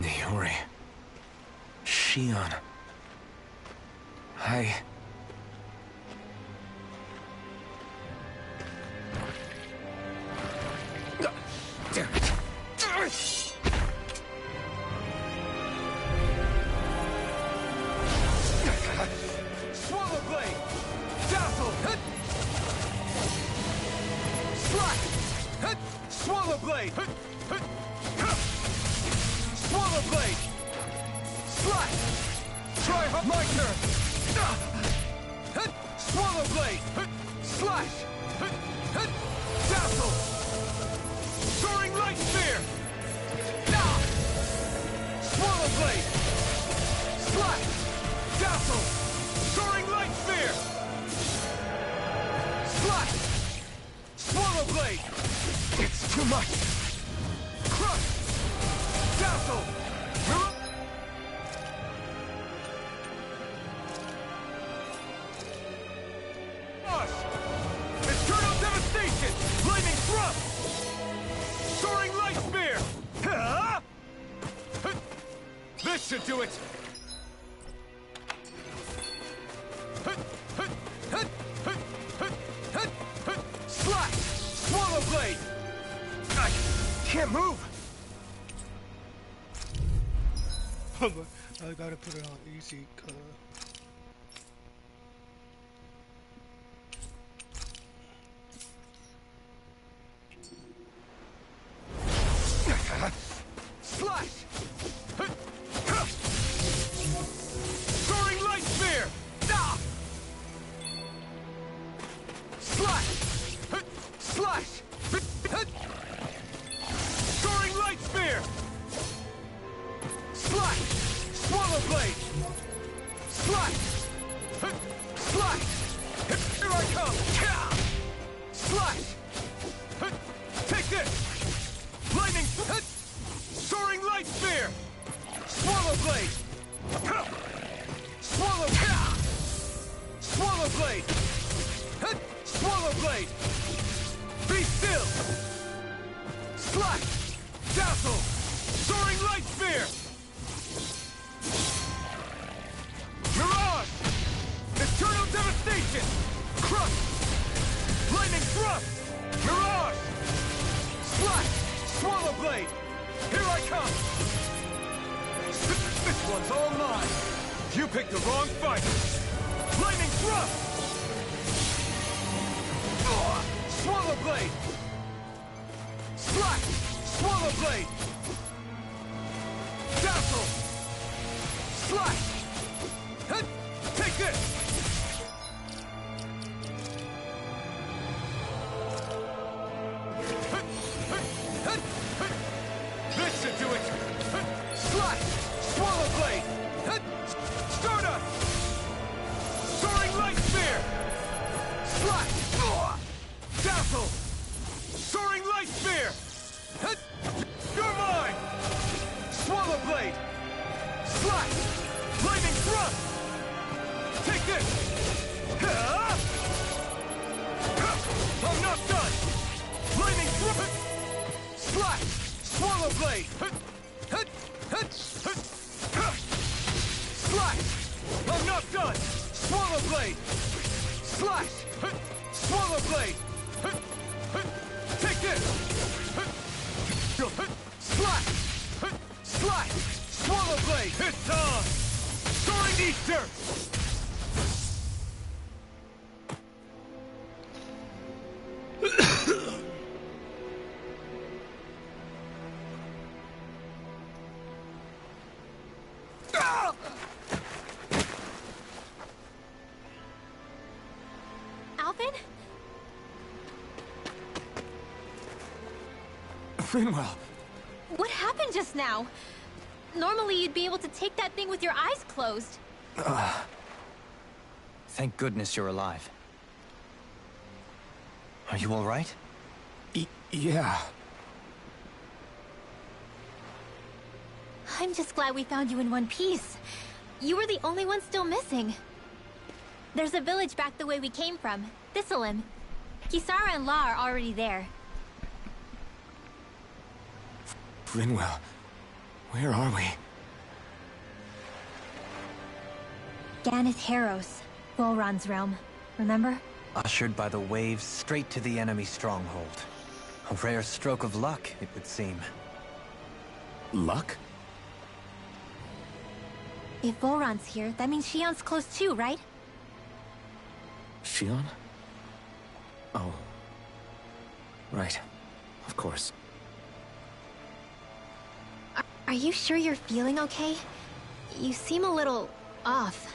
Niori. Shion. I... Damn it. Swallow blade! Dazzle! Slack! Swallow blade! Swallow blade! Slack! Try hard! My turn! Swallow blade! Slash! Dazzle! Soaring light spear! Swallow blade! Slash! Dazzle! Soaring light spear! Slash! Swallow blade! It's too much! Crush! Dazzle! Eternal devastation! Flaming thrust! Soaring light spear! This should do it! Slash! Swallow blade! I can't move! I gotta put it on easy, cause... Slash! Soaring light spear! Slash! Slash! Soaring light spear! Slash! Swallow blade! Slash! Slash! Here I come! Slash! Take this! Lightning! Soaring light spear! Swallow blade! Swallow! Swallow blade! Swallow blade! Be still! Slash! Dazzle! Soaring light spear! Mirage! Eternal devastation! Crush! Lightning thrust! Mirage! Slash! Swallow blade! Here I come! This one's all mine! You picked the wrong fight! Lightning thrust! Swallow blade! Slash! Swallow blade! Dazzle! Slash! Take this! This should do it! Slash! Swallow blade! Stardust! Soaring light spear! Slash! Dazzle! Soaring light spear! You're mine! Swallow blade! Slash! Lightning thrust! Take this! I'm not done! Lightning thrust! Slash! Swallow blade! Slash! I'm not done! Swallow blade! Slash! Swallow blade! Take this! Slash! Slash! Swallow blade! It's on! Soaring Easter! Alvin? Rinwell! What happened just now? Normally you'd be able to take that thing with your eyes closed. Thank goodness you're alive. Are you all right? Yeah. I'm just glad we found you in one piece. You were the only one still missing. There's a village back the way we came from, Thistleim. Kisara and La are already there. Rinwell, Where are we? Ganeth Haros, Volron's realm. Remember? Ushered by the waves straight to the enemy stronghold. A rare stroke of luck, it would seem. Luck? If Volron's here, that means Shion's close too, right? Shion? Oh. Right. Of course. Are you sure you're feeling okay? You seem a little off.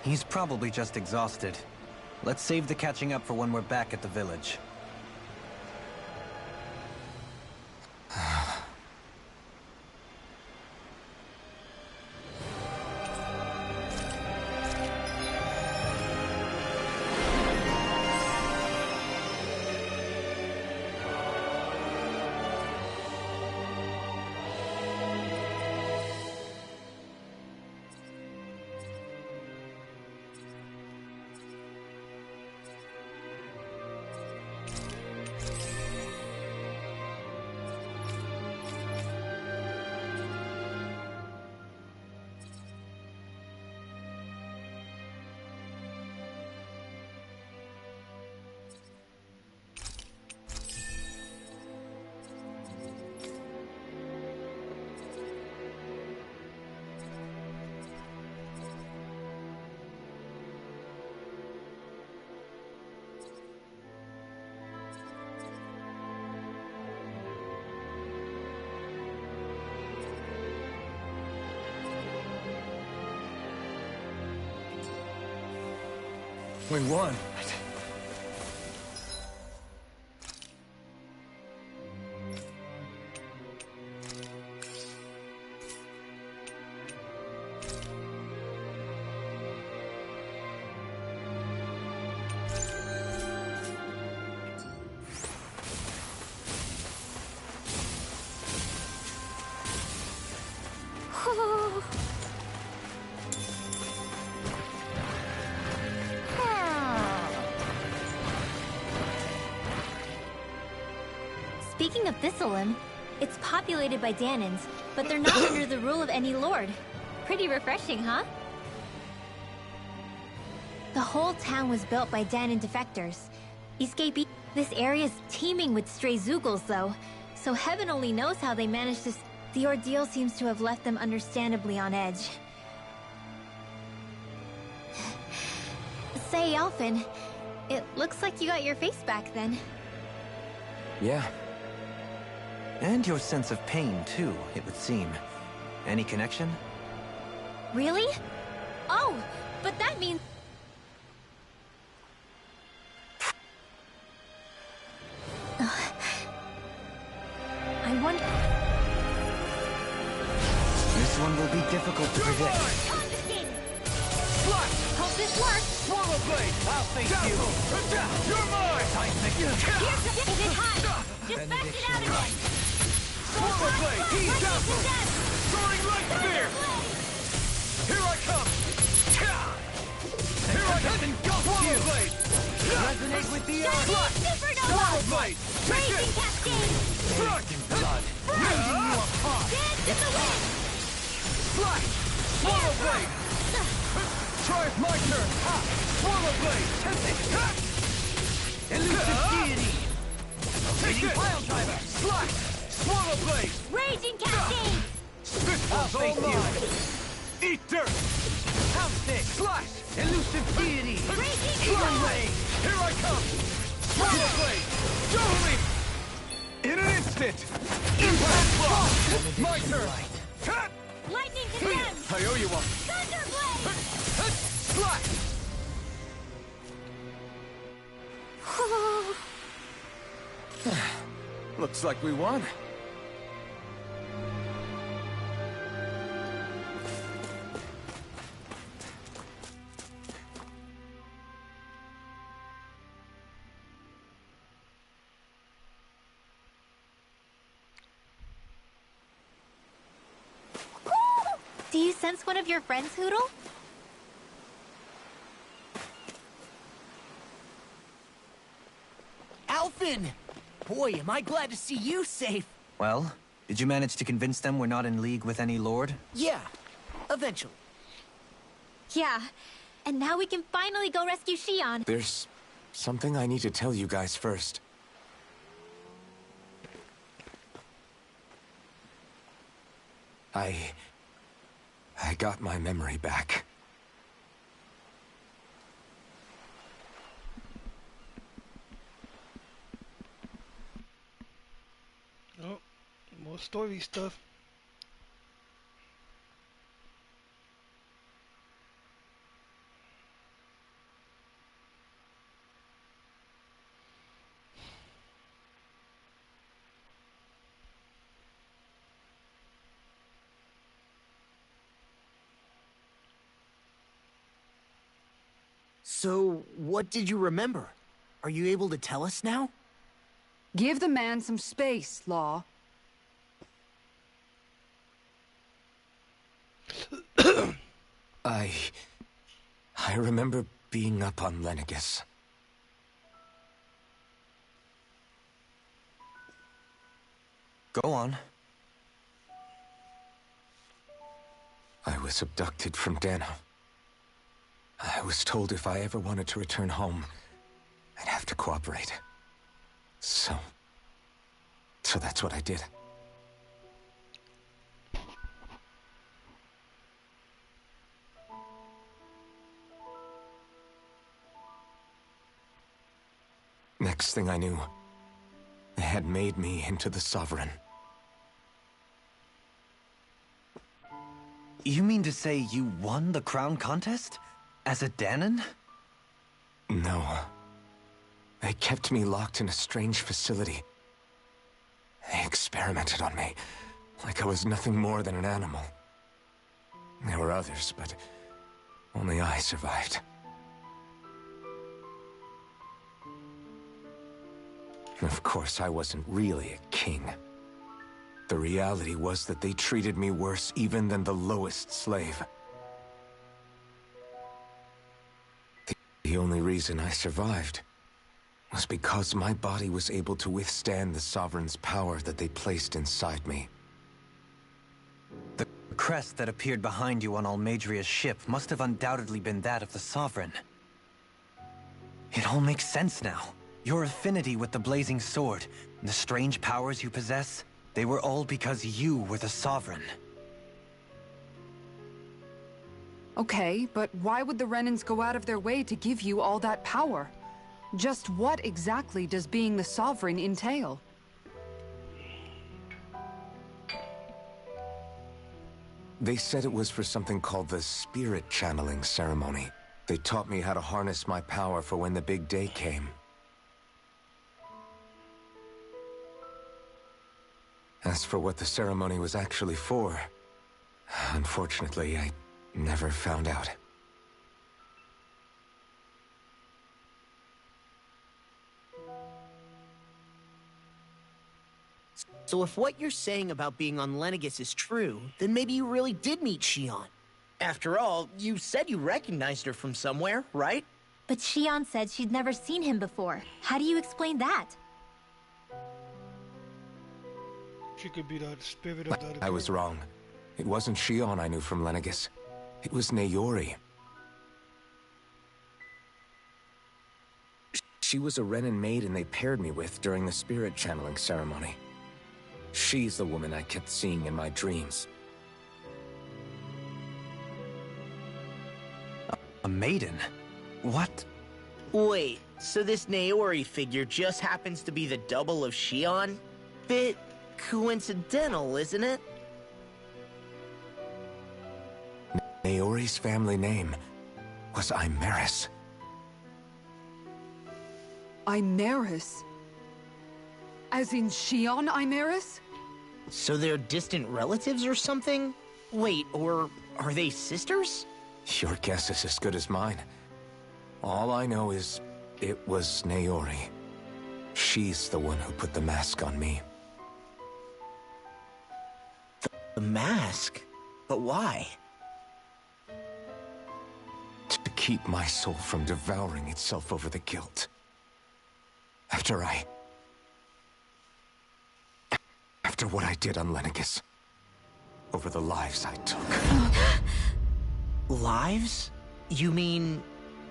He's probably just exhausted. Let's save the catching up for when we're back at the village. We won. Speaking of Thistlelim, it's populated by Dahnans, but they're not under the rule of any lord. Pretty refreshing, huh? The whole town was built by Dahnan defectors. Escapee. This area's teeming with stray Zeugles, though, so heaven only knows how they managed to. The ordeal seems to have left them understandably on edge. Say, Alphen, it looks like you got your face back then. Yeah. And your sense of pain, too, it would seem. Any connection? Really? Oh, but that means... I wonder... This one will be difficult to predict. Confiscated! Flash! Hope this works! Swallow blade! I'll face you! You're mine! Here's the... Is it hot? Just back it out again! Swallow blade! He's down! To death! Soaring light spear! Here I come! Here I come! Swallow blade! Resonate with the earth! Swallow Supernova! blade! Raging cascade! Struck! Blood! Raging you apart! Dance in the wind! Flash! Swallow blade! Try it, my turn! Ha! Swallow blade! Tempting! Ha! Elusive deity! Take it! Pile driver! Slash! Swallow blade! Raging cascade! This one's all face you. mine! Eat dirt! Pound stick! Slash! Elusive deity! Raging Eagle cascade! ray! Here I come! Swallow blade! Jolly! In an instant! Impact block! My turn! Cut! Lightning condemned! I owe you one! Thunderblade! Slash! Looks like we won. Do you sense one of your friends, Hootle? Alphen! Boy, am I glad to see you safe. Well, did you manage to convince them we're not in league with any lord? Yeah, eventually. Yeah. And now we can finally go rescue Shion. There's something I need to tell you guys first. I got my memory back. Oh, more story stuff. So, what did you remember? Are you able to tell us now? Give the man some space, Law. I remember being up on Lenegis. Go on. I was abducted from Dano. I was told if I ever wanted to return home, I'd have to cooperate. So that's what I did. Next thing I knew, they had made me into the Sovereign. You mean to say you won the crown contest? As a Dahnan? No. They kept me locked in a strange facility. They experimented on me, like I was nothing more than an animal. There were others, but only I survived. Of course, I wasn't really a king. The reality was that they treated me worse even than the lowest slave. The only reason I survived was because my body was able to withstand the Sovereign's power that they placed inside me. The crest that appeared behind you on Almadria's ship must have undoubtedly been that of the Sovereign. It all makes sense now. Your affinity with the Blazing Sword, the strange powers you possess, they were all because you were the Sovereign. Okay, but why would the Renans go out of their way to give you all that power? Just what exactly does being the Sovereign entail? They said it was for something called the Spirit Channeling Ceremony. They taught me how to harness my power for when the big day came. As for what the ceremony was actually for, unfortunately, I never found out. So if what you're saying about being on Lenegis is true, then maybe you really did meet Shion. After all, you said you recognized her from somewhere, right? But Shion said she'd never seen him before. How do you explain that? She could be the spirit of the other I was wrong. It wasn't Shion I knew from Lenegis. It was Naori. She was a Renan maiden they paired me with during the spirit channeling ceremony. She's the woman I kept seeing in my dreams. A maiden? What? Wait, so this Naori figure just happens to be the double of Shion? Bit coincidental, isn't it? Naori's family name was Imeris. Imeris? As in Shion Imeris? So they're distant relatives or something? Wait, or are they sisters? Your guess is as good as mine. All I know is it was Naori. She's the one who put the mask on me. The mask? But why? To keep my soul from devouring itself over the guilt. After I After what I did on Lenegis. Over the lives I took. Lives? You mean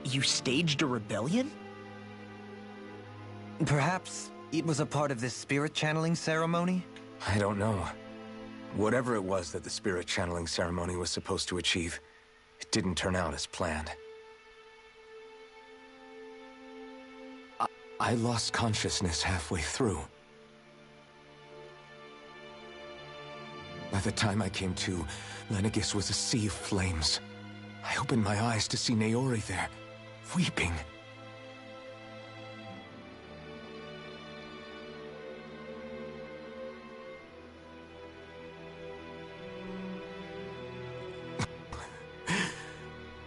you staged a rebellion? Perhaps it was a part of this spirit channeling ceremony? I don't know. Whatever it was that the spirit channeling ceremony was supposed to achieve, it didn't turn out as planned. I lost consciousness halfway through. By the time I came to, Lenegis was a sea of flames. I opened my eyes to see Naori there, weeping.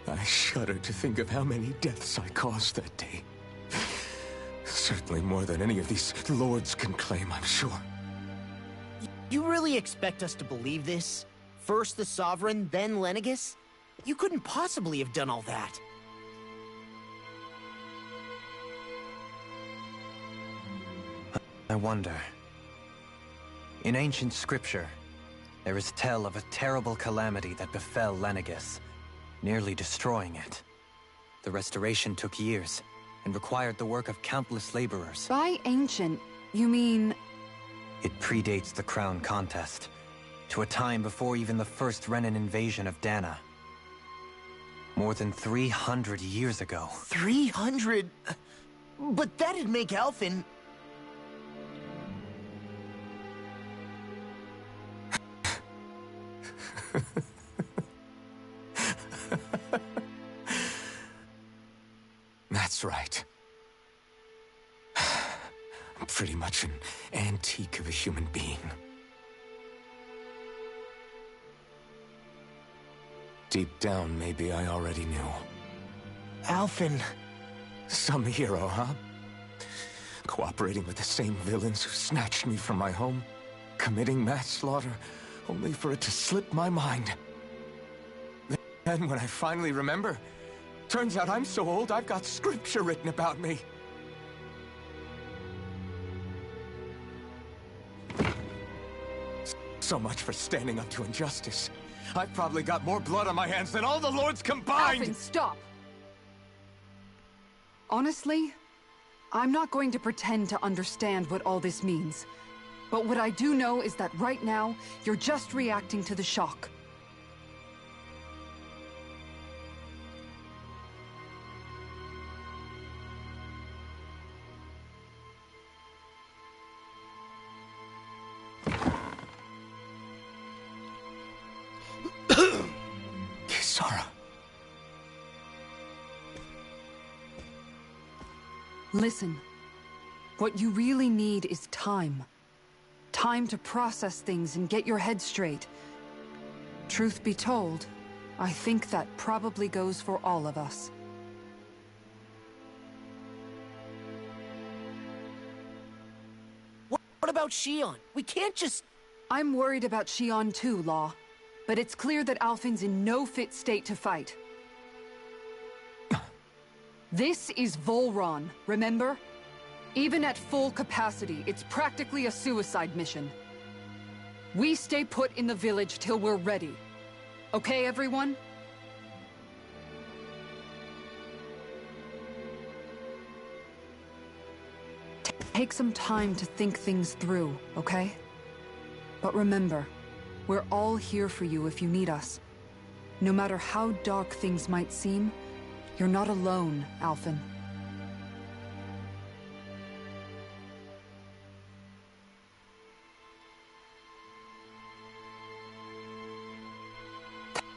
I shudder to think of how many deaths I caused that day. Certainly more than any of these lords can claim, I'm sure. You really expect us to believe this? First the Sovereign, then Lenegis? You couldn't possibly have done all that. I wonder. In ancient scripture, there is tell of a terrible calamity that befell Lenegis, nearly destroying it. The restoration took years, and required the work of countless laborers. By ancient, you mean... It predates the crown contest, to a time before even the first Renan invasion of Dana. More than 300 years ago. 300? But that'd make Alphen... That's right. I'm pretty much an antique of a human being. Deep down, maybe I already knew. Alphen... Some hero, huh? Cooperating with the same villains who snatched me from my home, committing mass slaughter, only for it to slip my mind. Then when I finally remember, turns out I'm so old I've got scripture written about me. So much for standing up to injustice. I've probably got more blood on my hands than all the lords combined! Alphen, stop! Honestly, I'm not going to pretend to understand what all this means. But what I do know is that right now, you're just reacting to the shock. Kisara. Listen, what you really need is time. Time to process things and get your head straight. Truth be told, I think that probably goes for all of us. What about Shion? We can't just... I'm worried about Shion too, Law. But it's clear that Alphen's in no fit state to fight. This is Volron, remember? Even at full capacity, it's practically a suicide mission. We stay put in the village till we're ready. Okay, everyone? Take some time to think things through, okay? But remember, we're all here for you if you need us. No matter how dark things might seem, you're not alone, Alphen.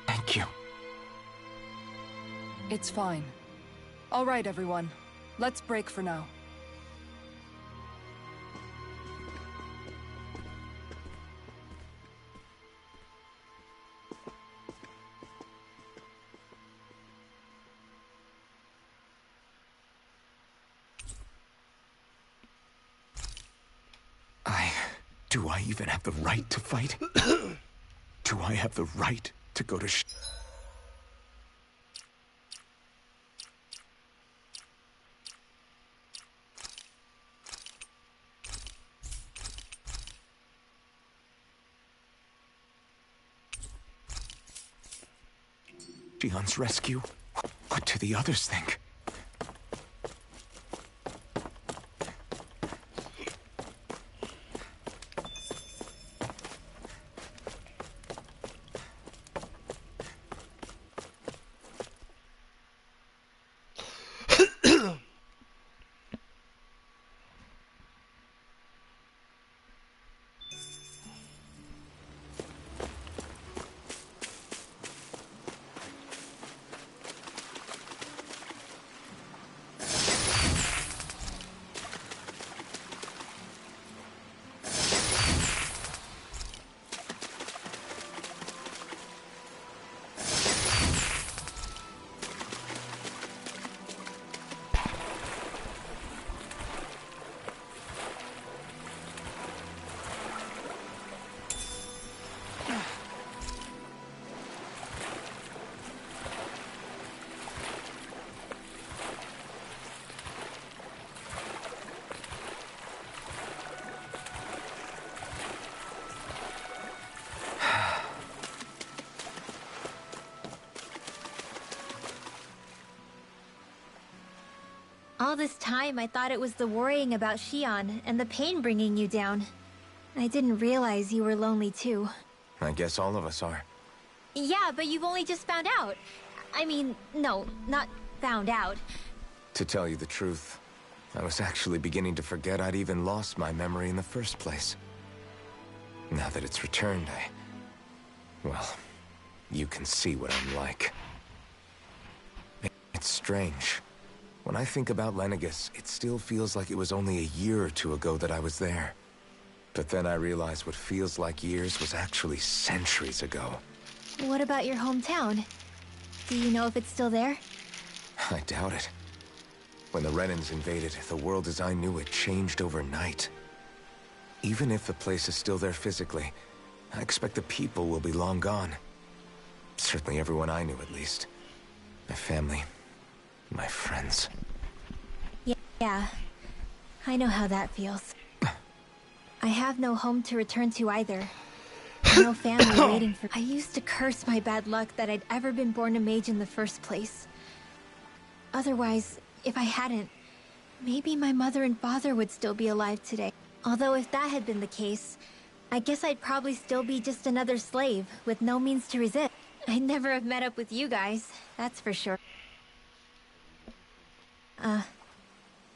Thank you. It's fine. All right, everyone. Let's break for now. Do I even have the right to fight? Do I have the right to go to Shion's rescue. What do the others think? All this time, I thought it was the worrying about Shion and the pain bringing you down. I didn't realize you were lonely too. I guess all of us are. Yeah, but you've only just found out. I mean, no, not found out. To tell you the truth, I was actually beginning to forget I'd even lost my memory in the first place. Now that it's returned, well, you can see what I'm like. It's strange. When I think about Lenegis, it still feels like it was only a year or two ago that I was there. But then I realized what feels like years was actually centuries ago. What about your hometown? Do you know if it's still there? I doubt it. When the Renans invaded, the world as I knew it changed overnight. Even if the place is still there physically, I expect the people will be long gone. Certainly everyone I knew, at least. My family, my friends. Yeah, I know how that feels. I have no home to return to either. No family waiting for... I used to curse my bad luck that I'd ever been born a mage in the first place. Otherwise, if I hadn't, maybe my mother and father would still be alive today. Although if that had been the case, I guess I'd probably still be just another slave with no means to resist. I'd never have met up with you guys, that's for sure.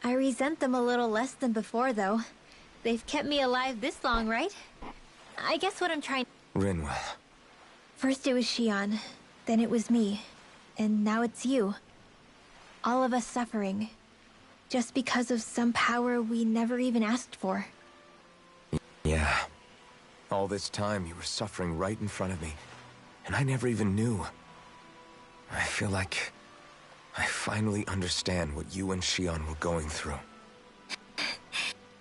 I resent them a little less than before, though. They've kept me alive this long, right? I guess what I'm trying... Rinwell. First it was Shion, then it was me, and now it's you. All of us suffering, just because of some power we never even asked for. Yeah. All this time you were suffering right in front of me, and I never even knew. I feel like I finally understand what you and Shion were going through.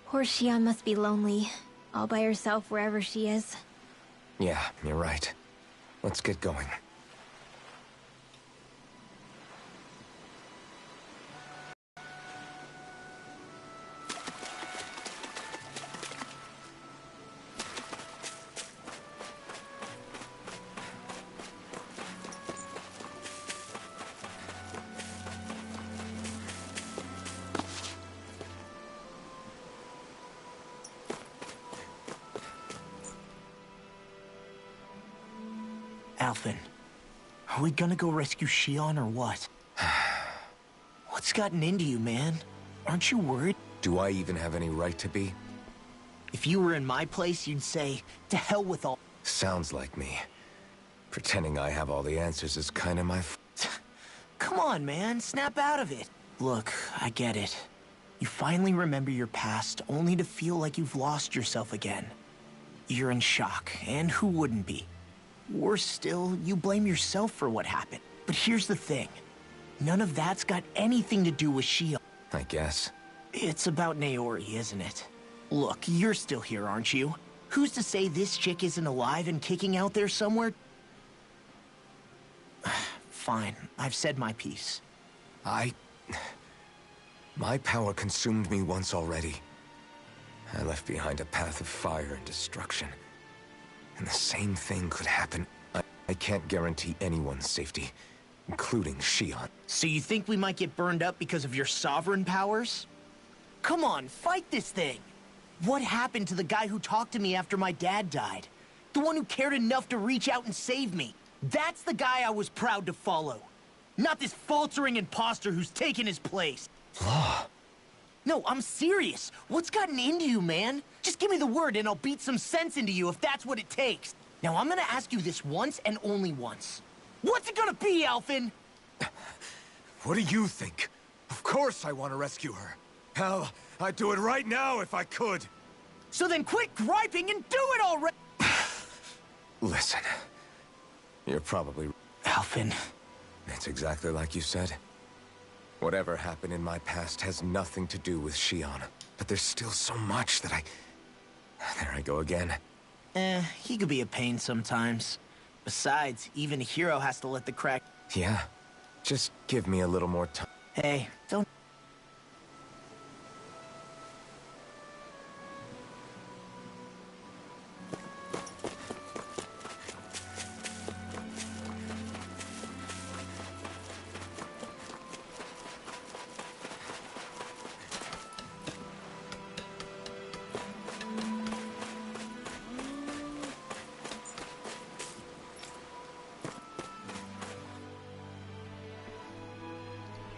Poor Shion must be lonely, all by herself wherever she is. Yeah, you're right. Let's get going. Alphen, are we gonna go rescue Shion or what? What's gotten into you, man? Aren't you worried? Do I even have any right to be? If you were in my place, you'd say, to hell with all... Sounds like me. Pretending I have all the answers is kind of my Come on, man. Snap out of it. Look, I get it. You finally remember your past, only to feel like you've lost yourself again. You're in shock, and who wouldn't be? Worse still, you blame yourself for what happened. But here's the thing. None of that's got anything to do with Shion. I guess. It's about Naori, isn't it? Look, you're still here, aren't you? Who's to say this chick isn't alive and kicking out there somewhere? Fine, I've said my piece. My power consumed me once already. I left behind a path of fire and destruction. And the same thing could happen. I can't guarantee anyone's safety. including Shion. So you think we might get burned up because of your sovereign powers? Come on, fight this thing! What happened to the guy who talked to me after my dad died? The one who cared enough to reach out and save me. That's the guy I was proud to follow. Not this faltering imposter who's taken his place. Law. No, I'm serious. What's gotten into you, man? Just give me the word and I'll beat some sense into you if that's what it takes. Now I'm gonna ask you this once and only once. What's it gonna be, Alphen? What do you think? Of course I want to rescue her. Hell, I'd do it right now if I could. So then quit griping and do it already! Listen, you're probably... Alphen. It's exactly like you said. Whatever happened in my past has nothing to do with Shion. But there's still so much that There I go again. He could be a pain sometimes. Besides, even a hero has to let the crack... Yeah, just give me a little more time. Hey, don't...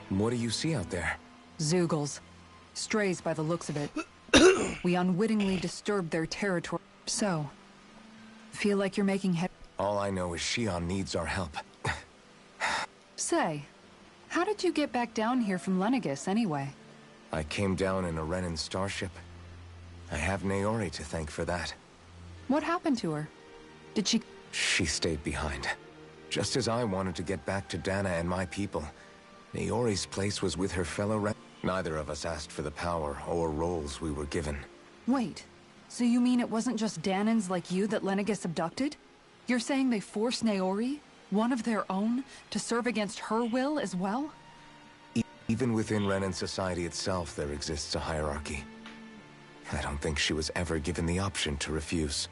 What do you see out there? Zeugles. Strays by the looks of it. We unwittingly disturbed their territory. So, feel like you're making head... All I know is Shion needs our help. Say, how did you get back down here from Lenegis anyway? I came down in a Renan starship. I have Naori to thank for that. What happened to her? Did she... She stayed behind. Just as I wanted to get back to Dana and my people, Naori's place was with her fellow Neither of us asked for the power or roles we were given. Wait, so you mean it wasn't just Danans like you that Lenegis abducted? You're saying they forced Naori, one of their own, to serve against her will as well? Even within Renan society itself, there exists a hierarchy. I don't think she was ever given the option to refuse.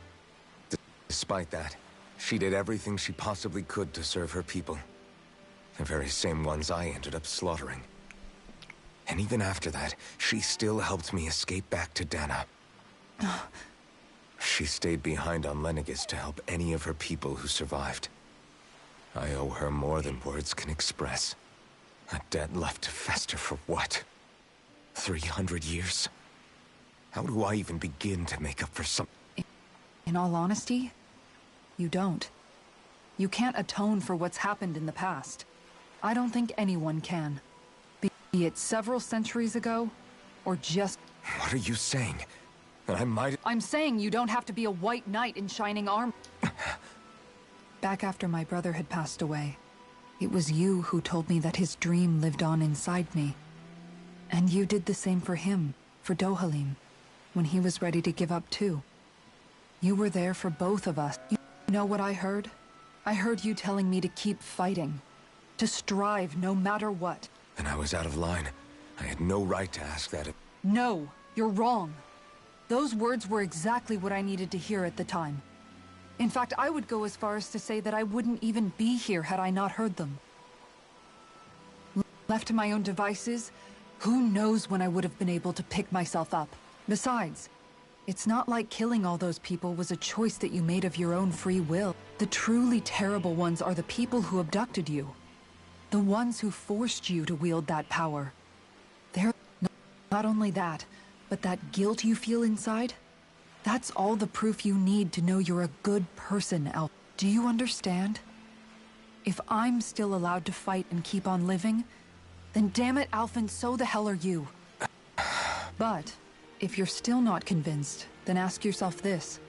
Despite that, she did everything she possibly could to serve her people. The very same ones I ended up slaughtering. And even after that, she still helped me escape back to Dana. She stayed behind on Lenegis to help any of her people who survived. I owe her more than words can express. A debt left to fester for what? 300 years? How do I even begin to make up for some... In all honesty, you don't. You can't atone for what's happened in the past. I don't think anyone can. Be it several centuries ago, or just... What are you saying? That I might... I'm saying you don't have to be a white knight in shining armor. Back after my brother had passed away, it was you who told me that his dream lived on inside me. And you did the same for him, for Dohalim, when he was ready to give up too. You were there for both of us. You know what I heard? I heard you telling me to keep fighting. To strive no matter what. And I was out of line. I had no right to ask that. No, you're wrong. Those words were exactly what I needed to hear at the time. In fact, I would go as far as to say that I wouldn't even be here had I not heard them. Left to my own devices, who knows when I would have been able to pick myself up. Besides, it's not like killing all those people was a choice that you made of your own free will. The truly terrible ones are the people who abducted you. The ones who forced you to wield that power. They're not only that, but that guilt you feel inside, that's all the proof you need to know you're a good person, Alphen. Do you understand? If I'm still allowed to fight and keep on living, then damn it, Alphen, so the hell are you. But, if you're still not convinced, then ask yourself this.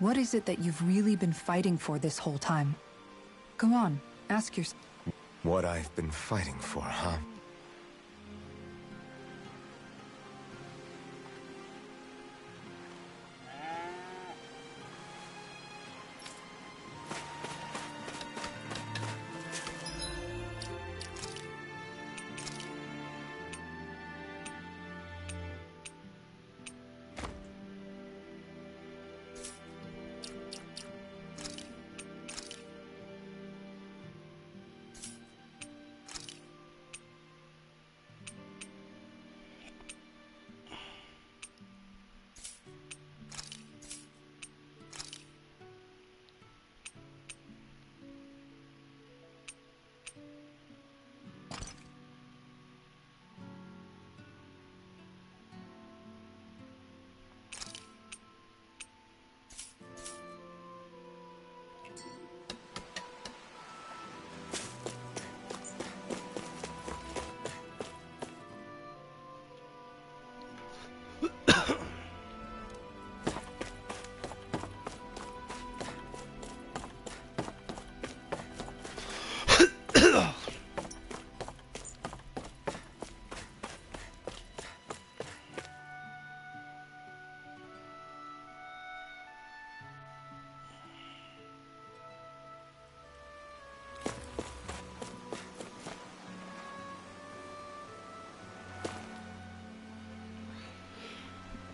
What is it that you've really been fighting for this whole time? Go on, ask yourself. What I've been fighting for, huh?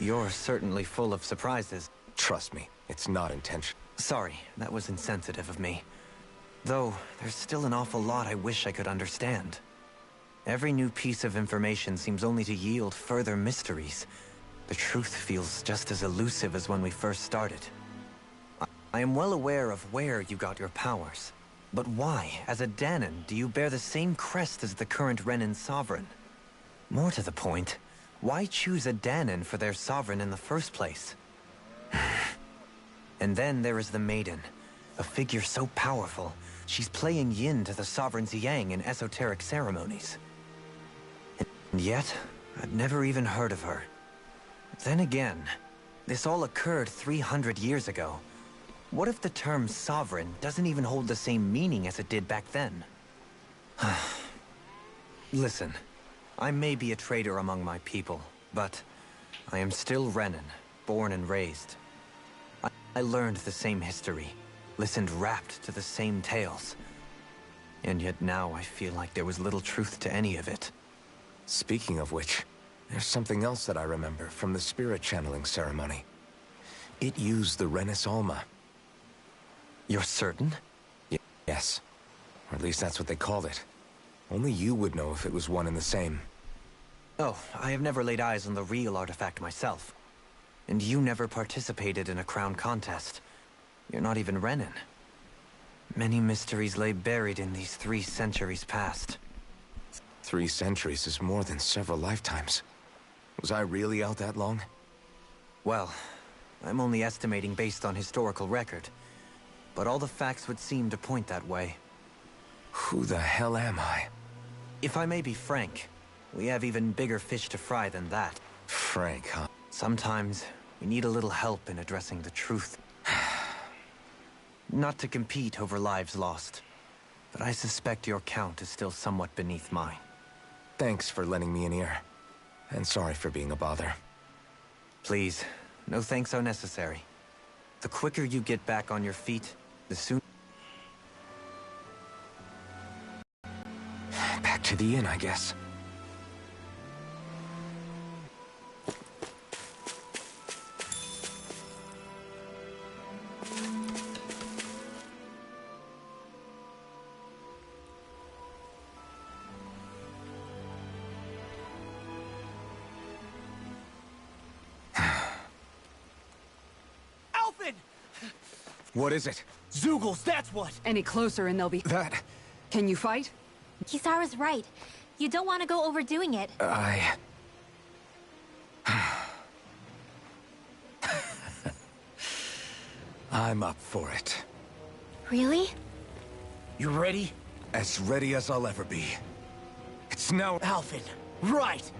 You're certainly full of surprises. Trust me, it's not intentional. Sorry, that was insensitive of me. Though, there's still an awful lot I wish I could understand. Every new piece of information seems only to yield further mysteries. The truth feels just as elusive as when we first started. I am well aware of where you got your powers. But why, as a Dahnan, do you bear the same crest as the current Renan sovereign? More to the point, why choose a Dahnan for their sovereign in the first place? And then there is the Maiden, a figure so powerful, she's playing yin to the sovereign's yang in esoteric ceremonies. And yet, I'd never even heard of her. Then again, this all occurred 300 years ago. What if the term sovereign doesn't even hold the same meaning as it did back then? Listen, I may be a traitor among my people, but I am still Renan, born and raised. I learned the same history, listened rapt to the same tales. And yet now I feel like there was little truth to any of it. Speaking of which, there's something else that I remember from the spirit channeling ceremony. It used the Renis Alma. You're certain? Yes. Or at least that's what they called it. Only you would know if it was one and the same. Oh, I have never laid eyes on the real artifact myself. And you never participated in a crown contest. You're not even Renan. Many mysteries lay buried in these 3 centuries past. 3 centuries is more than several lifetimes. Was I really out that long? Well, I'm only estimating based on historical record. But all the facts would seem to point that way. Who the hell am I? If I may be frank, we have even bigger fish to fry than that. Frank, huh? Sometimes, we need a little help in addressing the truth. Not to compete over lives lost, but I suspect your count is still somewhat beneath mine. Thanks for lending me an ear. And sorry for being a bother. Please, no thanks are necessary. The quicker you get back on your feet, the sooner... Back to the inn, I guess. What is it? Zeugles, that's what! Any closer and they'll be... That... Can you fight? Kisara's right. You don't want to go overdoing it. I'm up for it. Really? You ready? As ready as I'll ever be. It's now... Alphen, right!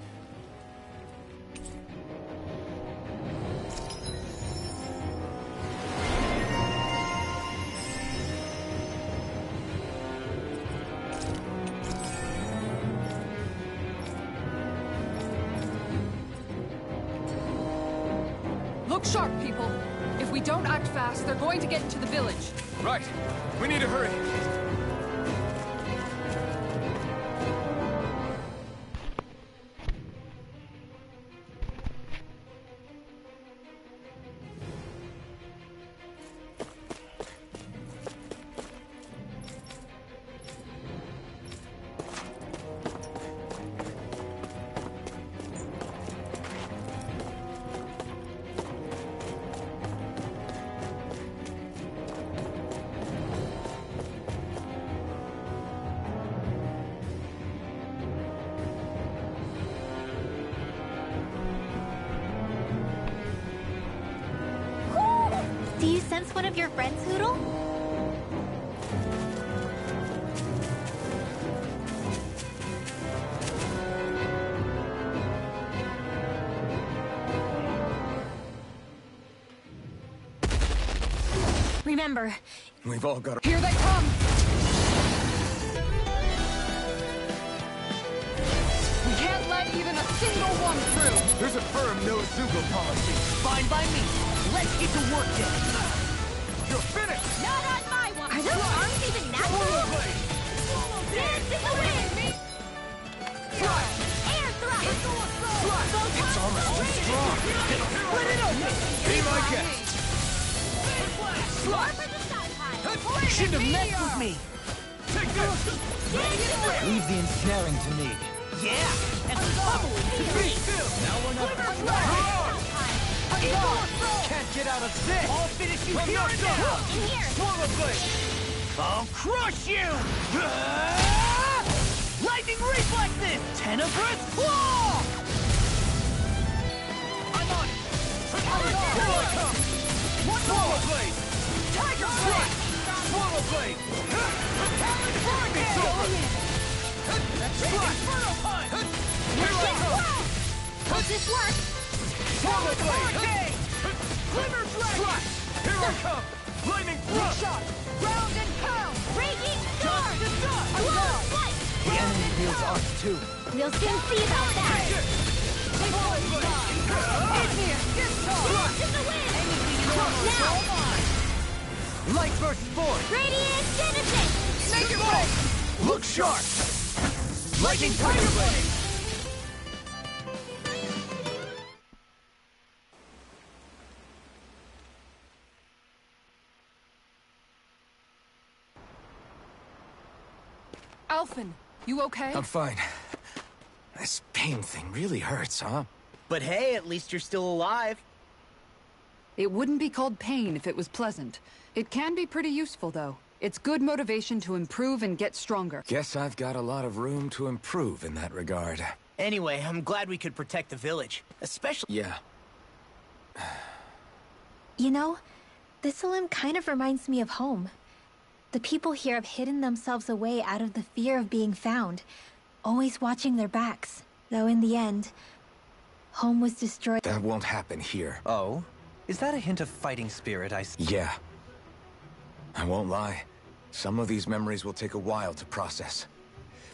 Look sharp, people. If we don't act fast, they're going to get into the village. Right. We need to hurry. Do you sense one of your friends, Hootle? Remember, We've all got... Here they come! We can't let even a single one through! There's a firm no-Zeugle policy. Fine by me. Let's get to work then. You're finished! not on my one! Are those arms even natural? Dance in the wind! Air thrust! It's almost too strong! forget! Shouldn't have messed with me! Take this! Leave the ensnaring to me. Yeah! And bubbling to me! Now we're not... Can't get out of this! I'll finish you I'm here not and done. now! Swallow blade! I'll crush you! Lightning reflexes! Tenebrous claw! I'm on it! Here I come! Swallow blade! Tiger blade! Swallow blade! Talon It's over! Inferno punch! Here I come! Does this work? Swallow blade! Glimmer dragon! Here I come! Lightning thrust! Round and pound! Raging storm! Blow Flight! The enemy wields arcs too. We'll soon see about that! Blast in the wind! Now! Light burst forth! Radiant Genesis! Make it break! Look sharp! Lightning tiger blade! Alphen, you okay? I'm fine. This pain thing really hurts, huh? But hey, at least you're still alive. It wouldn't be called pain if it was pleasant. It can be pretty useful, though. It's good motivation to improve and get stronger. Guess I've got a lot of room to improve in that regard. Anyway, I'm glad we could protect the village. Especially... Yeah. You know, Thistleum kind of reminds me of home. The people here have hidden themselves away out of the fear of being found, always watching their backs. Though in the end, home was destroyed. That won't happen here. Oh? Is that a hint of fighting spirit I see? Yeah. I won't lie. Some of these memories will take a while to process.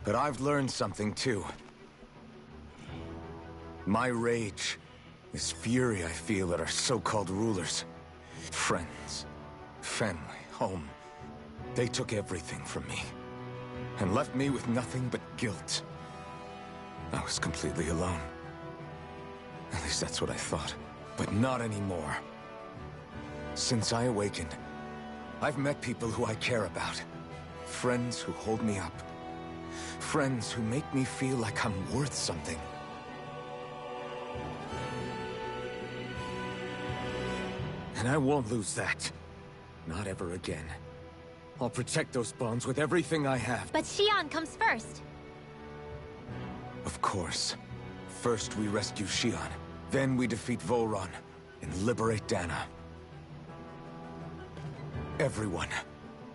But I've learned something too. My rage, this fury I feel at our so-called rulers, friends, family, home, they took everything from me and left me with nothing but guilt. I was completely alone. At least that's what I thought. But not anymore. Since I awakened, I've met people who I care about. Friends who hold me up. Friends who make me feel like I'm worth something. And I won't lose that. Not ever again. I'll protect those bonds with everything I have. But Xion comes first. Of course. First we rescue Xion. Then we defeat Volron and liberate Dana. Everyone,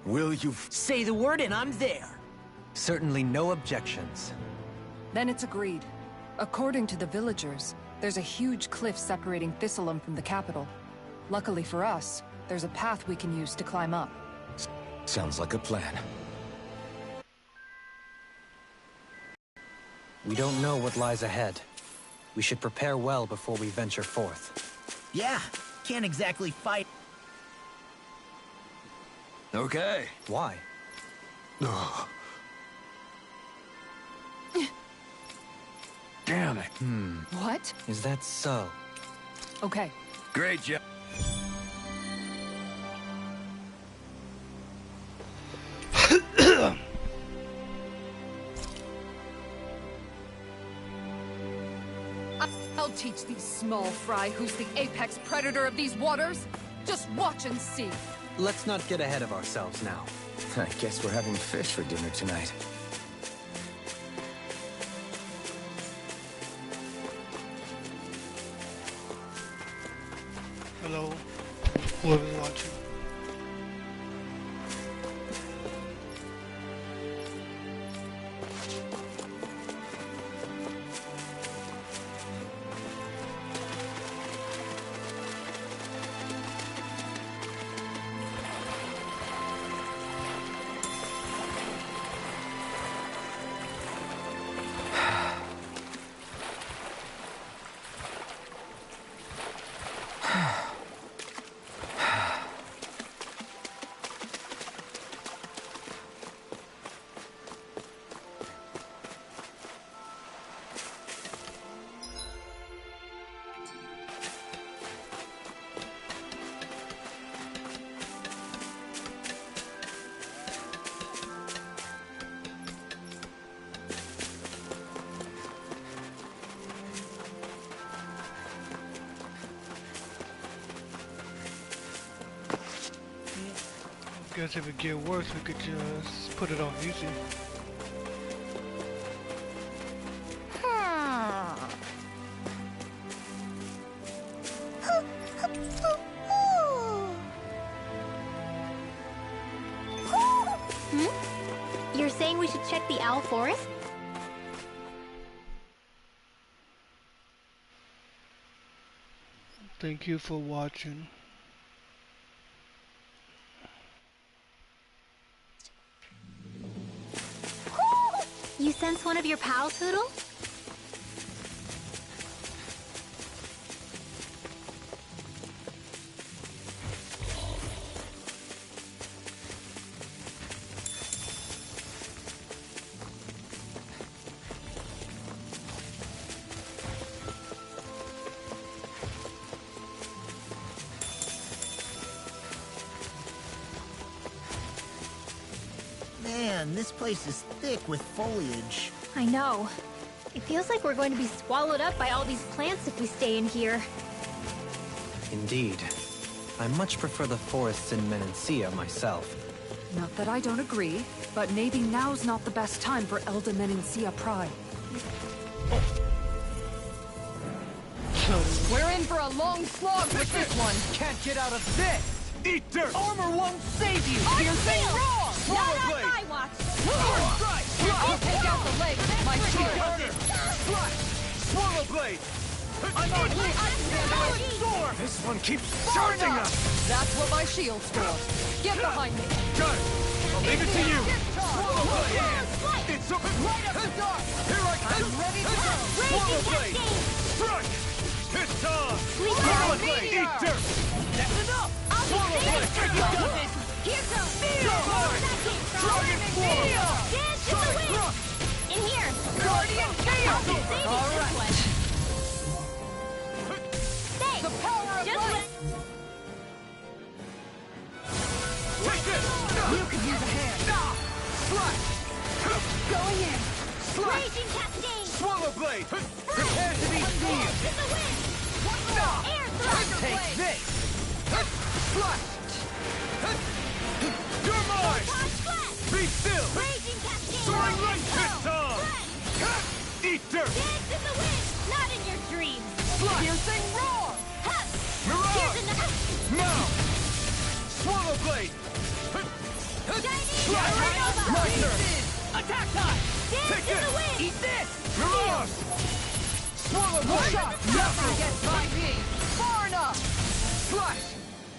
will you Say the word and I'm there. Certainly no objections. Then it's agreed. According to the villagers, there's a huge cliff separating Thistleum from the capital. Luckily for us, there's a path we can use to climb up. Sounds like a plan. We don't know what lies ahead. We should prepare well before we venture forth. Yeah, can't exactly fight. Okay. Why? Damn it. What? Is that so? Okay. Great job. I'll teach these small fry who's the apex predator of these waters. Just watch and see. Let's not get ahead of ourselves now. I guess we're having fish for dinner tonight. Hello, whoever's watching. guess if it get worse, we could just put it on easy. You're saying we should check the Owl Forest? Thank you for watching. You sense one of your pals, Hootle? Man, this place is thick with foliage. I know. It feels like we're going to be swallowed up by all these plants if we stay in here. Indeed. I much prefer the forests in Menancia myself. Not that I don't agree, but maybe now's not the best time for Elda Menancia Pride. We're in for a long slog with this one. Can't get out of this! Eat dirt! Armor won't save you. You're saying wrong. Not on my watch! I'll take out the legs with my sword. Swallow blade! I'm on sword! This one keeps charging us! That's what my shield scored. Get behind me. Got it! I'll leave it to you! Swallow blade! Yeah. It's open! Right up the dark. Here I come! I'm ready to go. Swallow Raging blade! Cascade! Strike! It's on! Sleep Swallow down. blade! Eat dirt! That's enough. Swallow blade! You got this. Here goes! Go hard! Dragon form! Dance to the wind! In here! Guardian chaos. Save it All this right. one. Thanks! The power of Just light. Take this! You could use a hand. Slash! Going in. Raging Cascade! Swallow blade! Prepare to be sealed! To the wind! Air thrust! Take this! Slash! You're mine! Toss flat! Be still! Raging Cascade! Soaring right fist on! Eat dirt! Dance in the wind! Not in your dreams! Piercing roar. Hup! Mirage! Here's another... Now! Swallow blade! Chinese Slash! Nova! Master! Attack time. Dance Take in this! the wind! Eat this. Mirage! Swallow blade! Nothing gets by me. Far enough. Slash!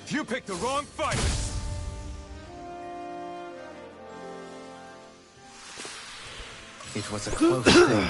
You picked the wrong fight! It was a close thing.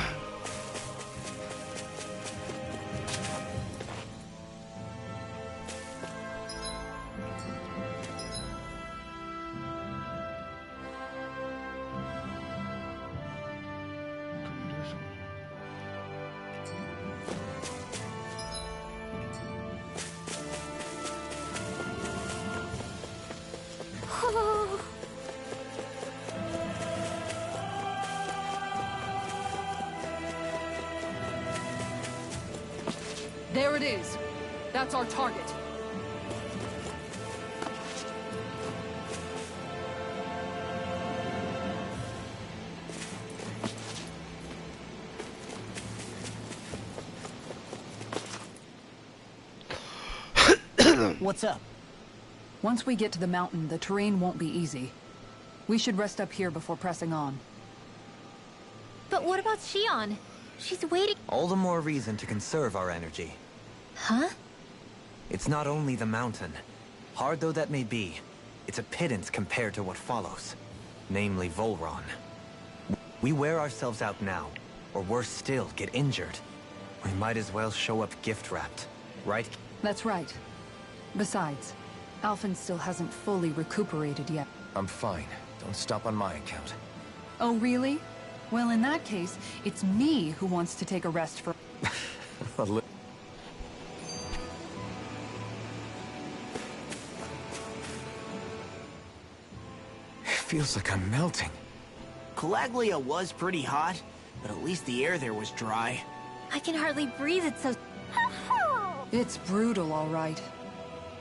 There it is. That's our target. What's up? Once we get to the mountain, the terrain won't be easy. We should rest up here before pressing on. But what about Shion? She's waiting... All the more reason to conserve our energy. Huh? It's not only the mountain. Hard though that may be, it's a pittance compared to what follows. Namely Volron. We wear ourselves out now, or worse still, get injured. We might as well show up gift-wrapped, right? That's right. Besides, Alphen still hasn't fully recuperated yet. I'm fine. Don't stop on my account. Oh, really? Well, in that case, it's me who wants to take a rest for... A li- It feels like I'm melting. Calaglia was pretty hot, but at least the air there was dry. I can hardly breathe, it's so... It's brutal, all right.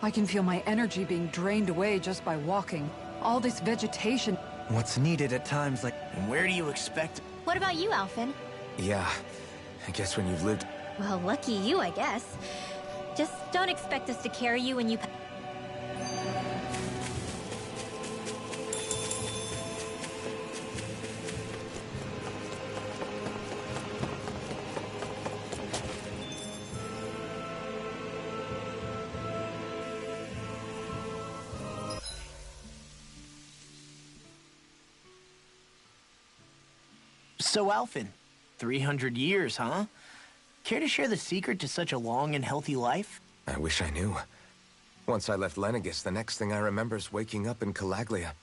I can feel my energy being drained away just by walking. all this vegetation. What's needed at times like... And where do you expect... What about you, Alphen? Yeah, I guess when you've lived... Well, lucky you, I guess. Just don't expect us to carry you when you... So, Alphen, 300 years, huh? Care to share the secret to such a long and healthy life? I wish I knew. Once I left Lenegis, the next thing I remember is waking up in Calaglia.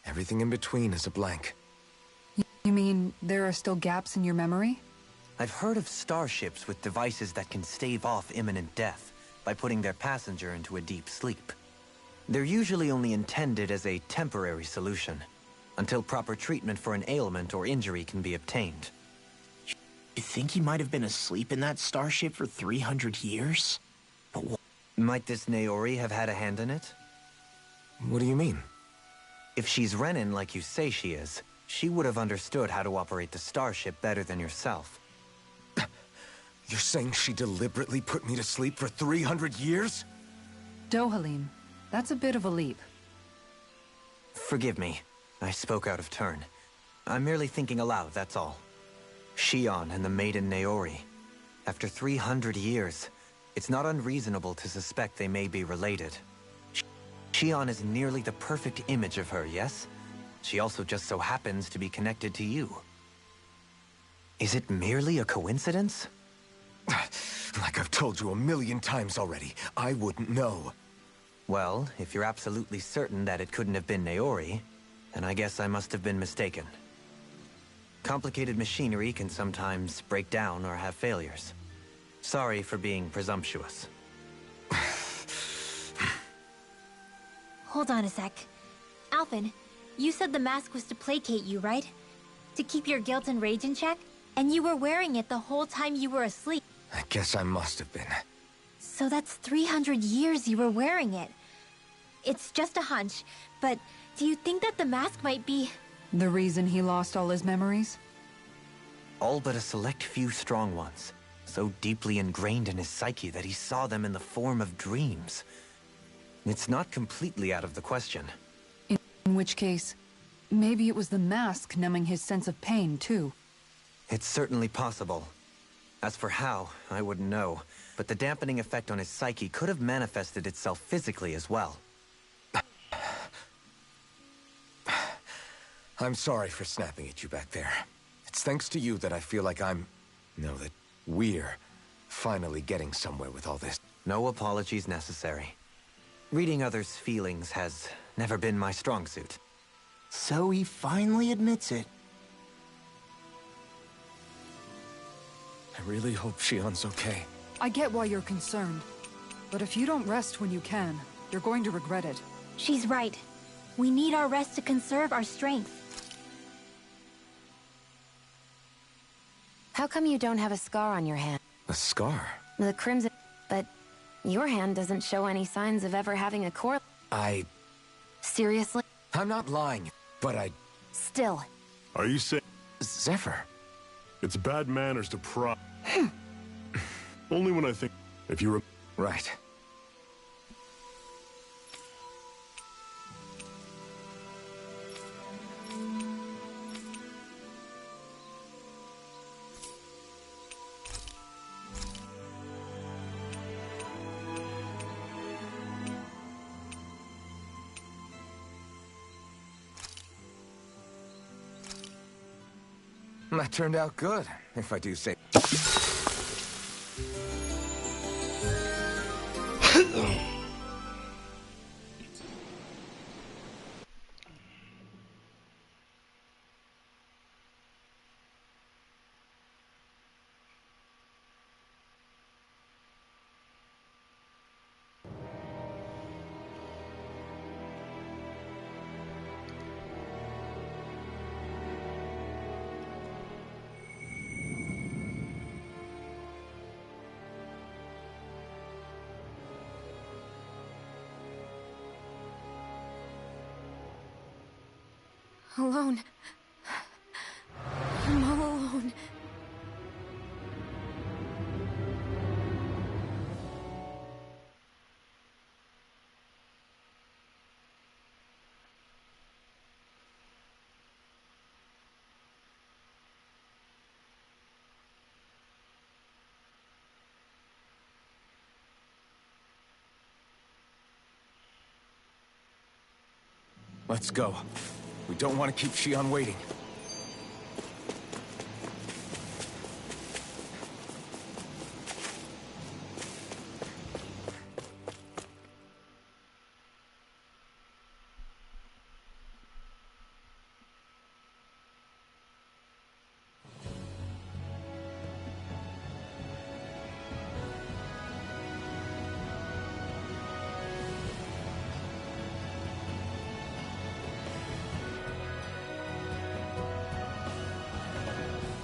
Everything in between is a blank. You mean there are still gaps in your memory? I've heard of starships with devices that can stave off imminent death by putting their passenger into a deep sleep. They're usually only intended as a temporary solution, until proper treatment for an ailment or injury can be obtained. You think he might have been asleep in that starship for 300 years? But Might this Naori have had a hand in it? What do you mean? If she's Renin like you say she is, she would have understood how to operate the starship better than yourself. You're saying she deliberately put me to sleep for 300 years? Dohalim, that's a bit of a leap. Forgive me. I spoke out of turn. I'm merely thinking aloud, that's all. Shion and the maiden Naori. After 300 years, it's not unreasonable to suspect they may be related. Shion is nearly the perfect image of her, yes? She also just so happens to be connected to you. Is it merely a coincidence? Like I've told you a million times already, I wouldn't know. Well, if you're absolutely certain that it couldn't have been Naori, then I guess I must have been mistaken. Complicated machinery can sometimes break down or have failures. Sorry for being presumptuous. Hold on a sec. Alphen, you said the mask was to placate you, right? To keep your guilt and rage in check? And you were wearing it the whole time you were asleep. I guess I must have been. So that's 300 years you were wearing it. It's just a hunch, but do you think that the mask might be... The reason he lost all his memories? All but a select few strong ones, so deeply ingrained in his psyche that he saw them in the form of dreams. It's not completely out of the question. In which case, maybe it was the mask numbing his sense of pain, too. It's certainly possible. As for how, I wouldn't know, but the dampening effect on his psyche could have manifested itself physically as well. I'm sorry for snapping at you back there. It's thanks to you that I feel like that we're finally getting somewhere with all this. No apologies necessary. Reading others' feelings has never been my strong suit. So he finally admits it. I really hope Shion's okay. I get why you're concerned. But if you don't rest when you can, you're going to regret it. She's right. We need our rest to conserve our strength. How come you don't have a scar on your hand? A scar? The crimson... But your hand doesn't show any signs of ever having a core... Seriously? I'm not lying, but Still. Are you saying... Zephyr? It's bad manners to pry... Only when I think... If you... Right. That turned out good, if I do say... Alone. I'm all alone. Let's go. We don't want to keep Shion waiting.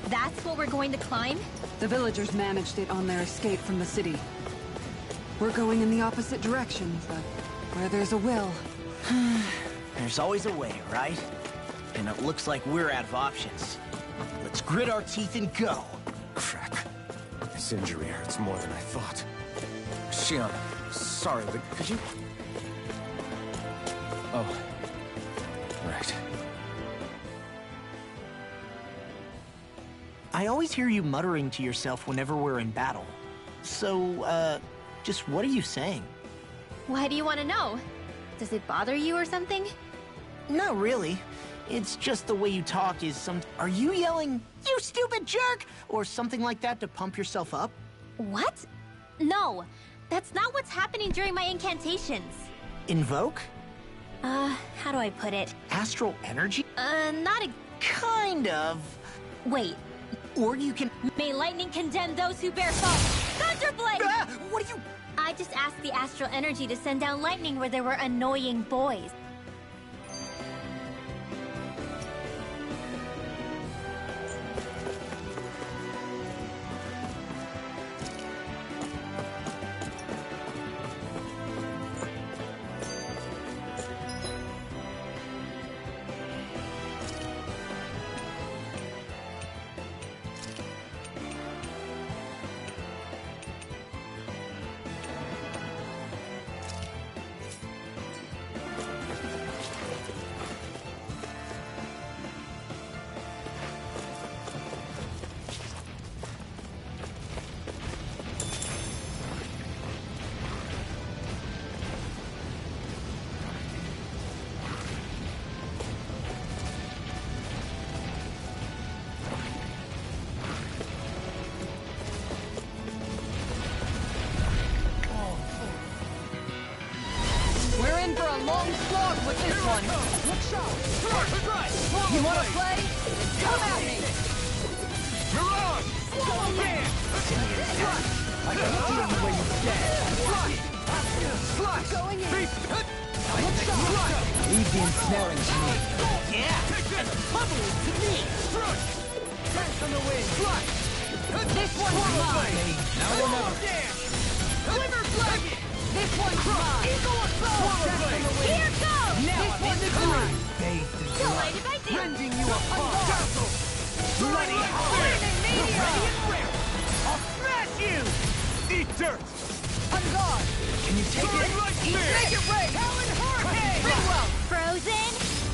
That's what we're going to climb? The villagers managed it on their escape from the city. We're going in the opposite direction, but where there's a will... There's always a way, right? And it looks like we're out of options. Let's grit our teeth and go. Crap. This injury hurts more than I thought. Shion, sorry, but could you... Oh. Right. I always hear you muttering to yourself whenever we're in battle. So, just what are you saying? Why do you want to know? Does it bother you or something? Not really. It's just the way you talk is some... Are you yelling, "You stupid jerk," or something like that to pump yourself up? What? No, that's not what's happening during my incantations. Invoke? How do I put it? Astral energy? Not a... Kind of. Wait. Or you can... May lightning condemn those who bear false. Thunderblade! What are you... I just asked the astral energy to send down lightning where there were annoying boys. long slog with this one. Look sharp. Right. You want to play? Come at me. Mirage. Swallow man. I can feel you where you stand. Flush. Going in. Look sharp. Leave the ensnaring to me. Yeah. And the bubble to me. Struck. Dance on the wind. Flush. This one's mine. Now we'll never dance. Glimmer Dragon. This one's mine. Eagle Assault. Here goes! Now This I'm in one's the mine. groove. Don't mind if I do. Rending you apart. Castle. Bloody hard. Ready and rare. I'll smash you. Eat dirt. On guard. Can you take it? Like Make it rain. Talon Hurricane. Ringwell. Frozen?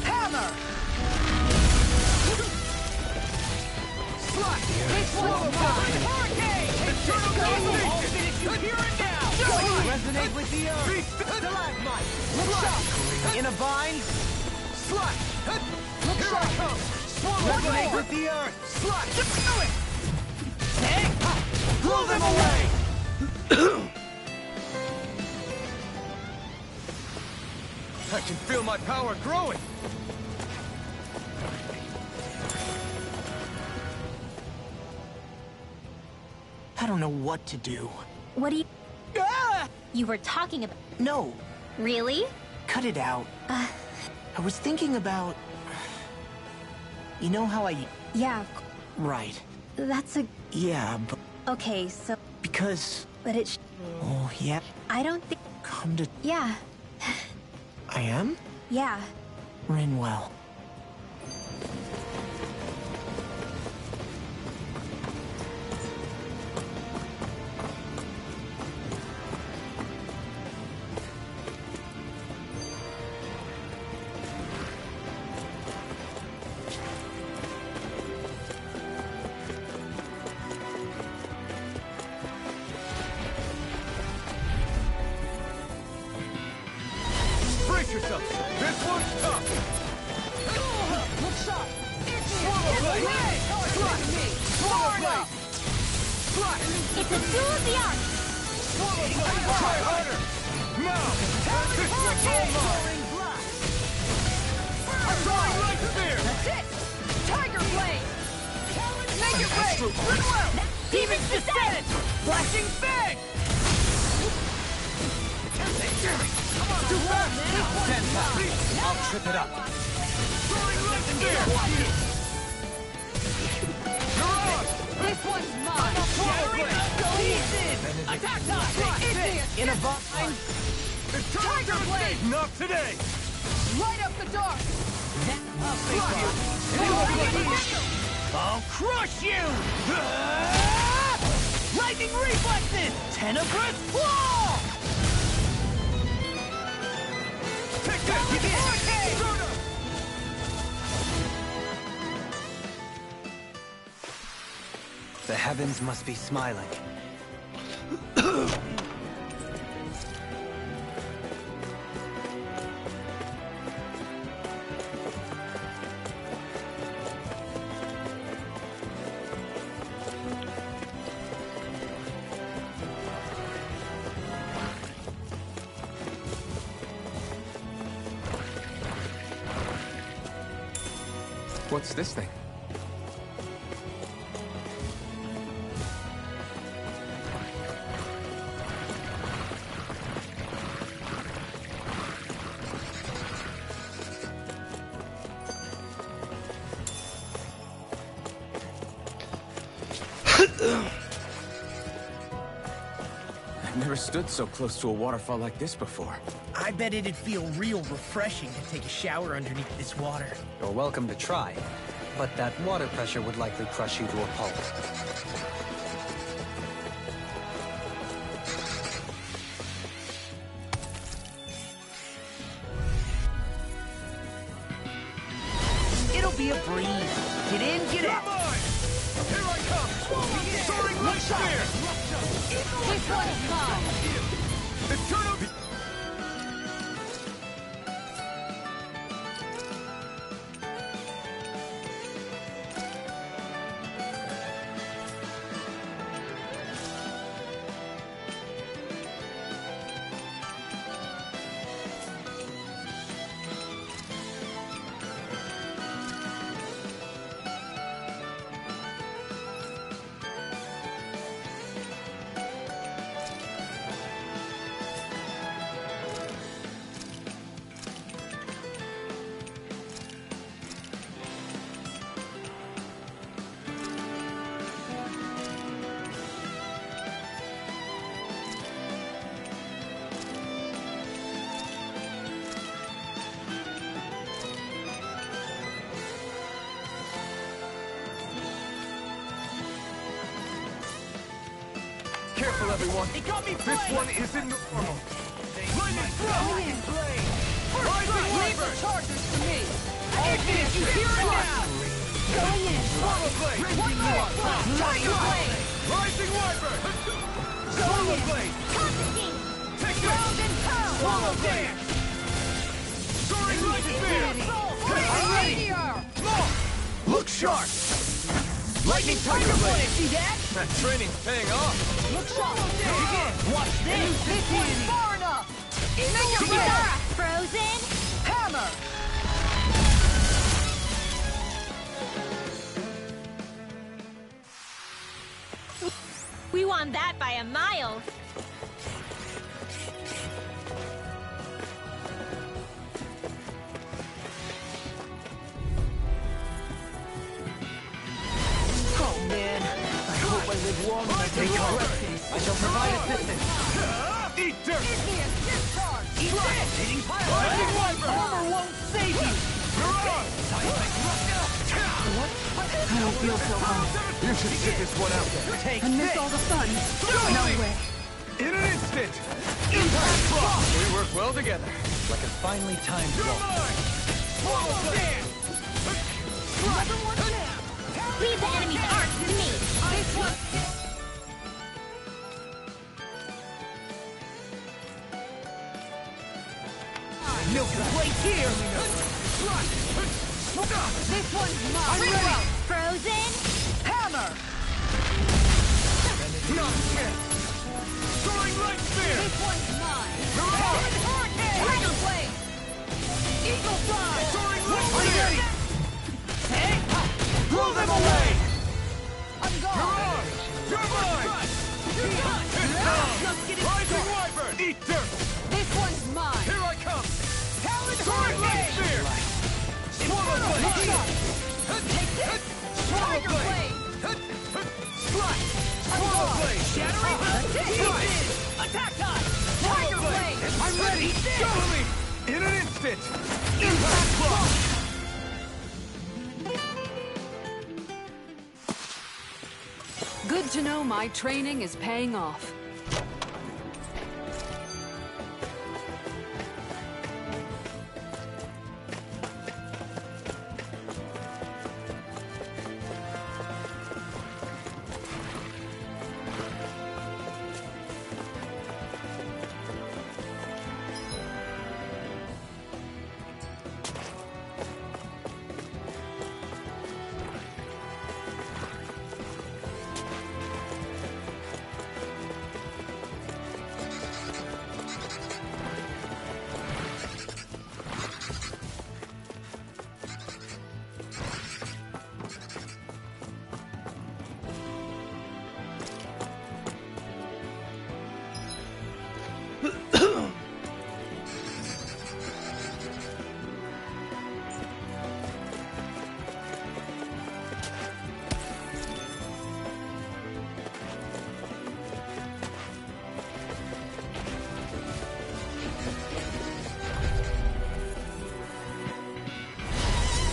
Hammer. Slash. This one's mine. Hurricane. Eternal Domination. I'll finish you here and now. Resonate with the earth. Stalagmite. Look sharp. In a vine. Slash. Look sharp. Resonate with the earth. Slash. Do it. Hey. Blow them away. I can feel my power growing. I don't know what to do. What do you... Ah! You were talking about... No, Really? cut it out. I was thinking about... You know how I... Yeah, Right. that's a... Yeah, but... Okay, so... Because... But it... Oh, yeah. I don't think... Come to... Yeah. I am? Yeah. Rinwell. This one's tough! Look sharp! Swallow blade! Swallow blade! It's a duel of the arts! Swallow blade! Try harder! Now! This one's all mine! I'm going right spear! That's it! Tiger blade! Make it rain! Goodwill! Demon's Descent! Flashing fang! Too fast! Stand back. I'll trip it up. Throwing right spear! You're on! This one's mine! Attack time! In a vine! Tiger blade! Not today! Light up the dark! I'll crush you! Lightning reflexes! Tenebrous claw! Take this! The heavens must be smiling. What's this thing? I've never stood so close to a waterfall like this before. I bet it'd feel real refreshing to take a shower underneath this water. You're welcome to try, but that water pressure would likely crush you to a pulp. It'll be a breeze. Get in, get out. Here I come! Soaring right spear! This one's mine! Eternal... Careful, everyone. This one isn't normal. Lightning blade! Rising Leave the charges to me! Ignis, you hear it now! Going in! Swallow blade! One more! Tiger blade! Rising wyvern! Swallow blade! Take this! Ground and pound! Swallow dance! Soaring right spear! Meteor! Look sharp! Lightning tiger blade! See that? That training's paying off! Look sharp! Begin! Watch this! This one's far enough! Make it Ghidorah, frozen? Hammer! We won that by a mile. Oh man, I hope I live long enough to regret this. I shall provide assistance. Eat dirt! Ignis, discharge! Eat this! Lightning wyvern! Armor won't save you! You're on! I don't feel so hot. You should sit this one out there. Take And miss all the fun. No way. In an instant! Impact block! We work well together, like a finely timed You're walk. mine! Swallow dance! Leave the enemy's arts to me. This one. Milk the plate here! This one's mine! I'm ready! Frozen? Hammer! Soaring light spear! This one's mine! Mirage! Tiger Blade! Eagle Fly! Soaring light I'm spear! ready! Hey! Blow them away! I'm gone! Mirage! You're mine! You're done! Just get it Rising started! Wyvern! Eat dirt! This one's mine! Here I come! Talon Soaring light Hurricane! spear! Swallow blade! Take this! Tiger Blade! Strike! I'm Swallow gone! blade! Shattering! Strike! Attack time! Tiger Blade! I'm ready! Eat this! Show me! In an instant! Impact block! Good to know my training is paying off.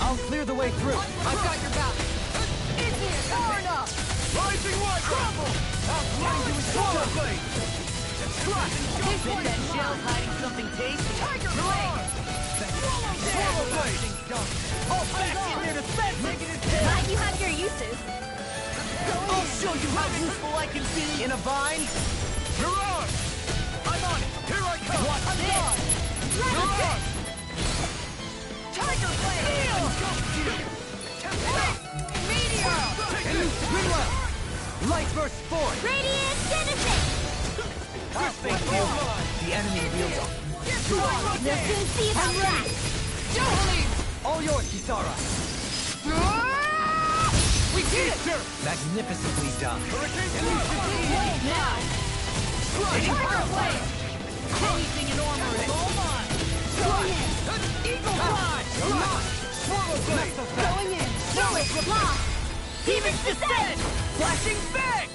I'll clear the way through. I've got your back. In here, far enough. Rising Wyvern! Crumble. I'll grind you with Swallow blade! Strike. This one that shell's hiding something tasty. Tiger Blade. Swallow blade! Oh, back in there to fence. Glad you have your uses. I'll show you how useful I can be. In a bind. Mirage! I'm on it. Here I come! Watch this. Mirage! Tiger Blade. Meteor. Rinwell! Light burst forth. Radiant Citizen! I'll thank you. The enemy wields off. You'll soon see about that! Johalim. All yours, Kisara. We did it. Magnificently done. Now. Tiger Blade. Anything in armor is all mine. Eagle Fly. Swallow blade! Going in! Knowledge lost! Demon's Descent. Flashing Fang.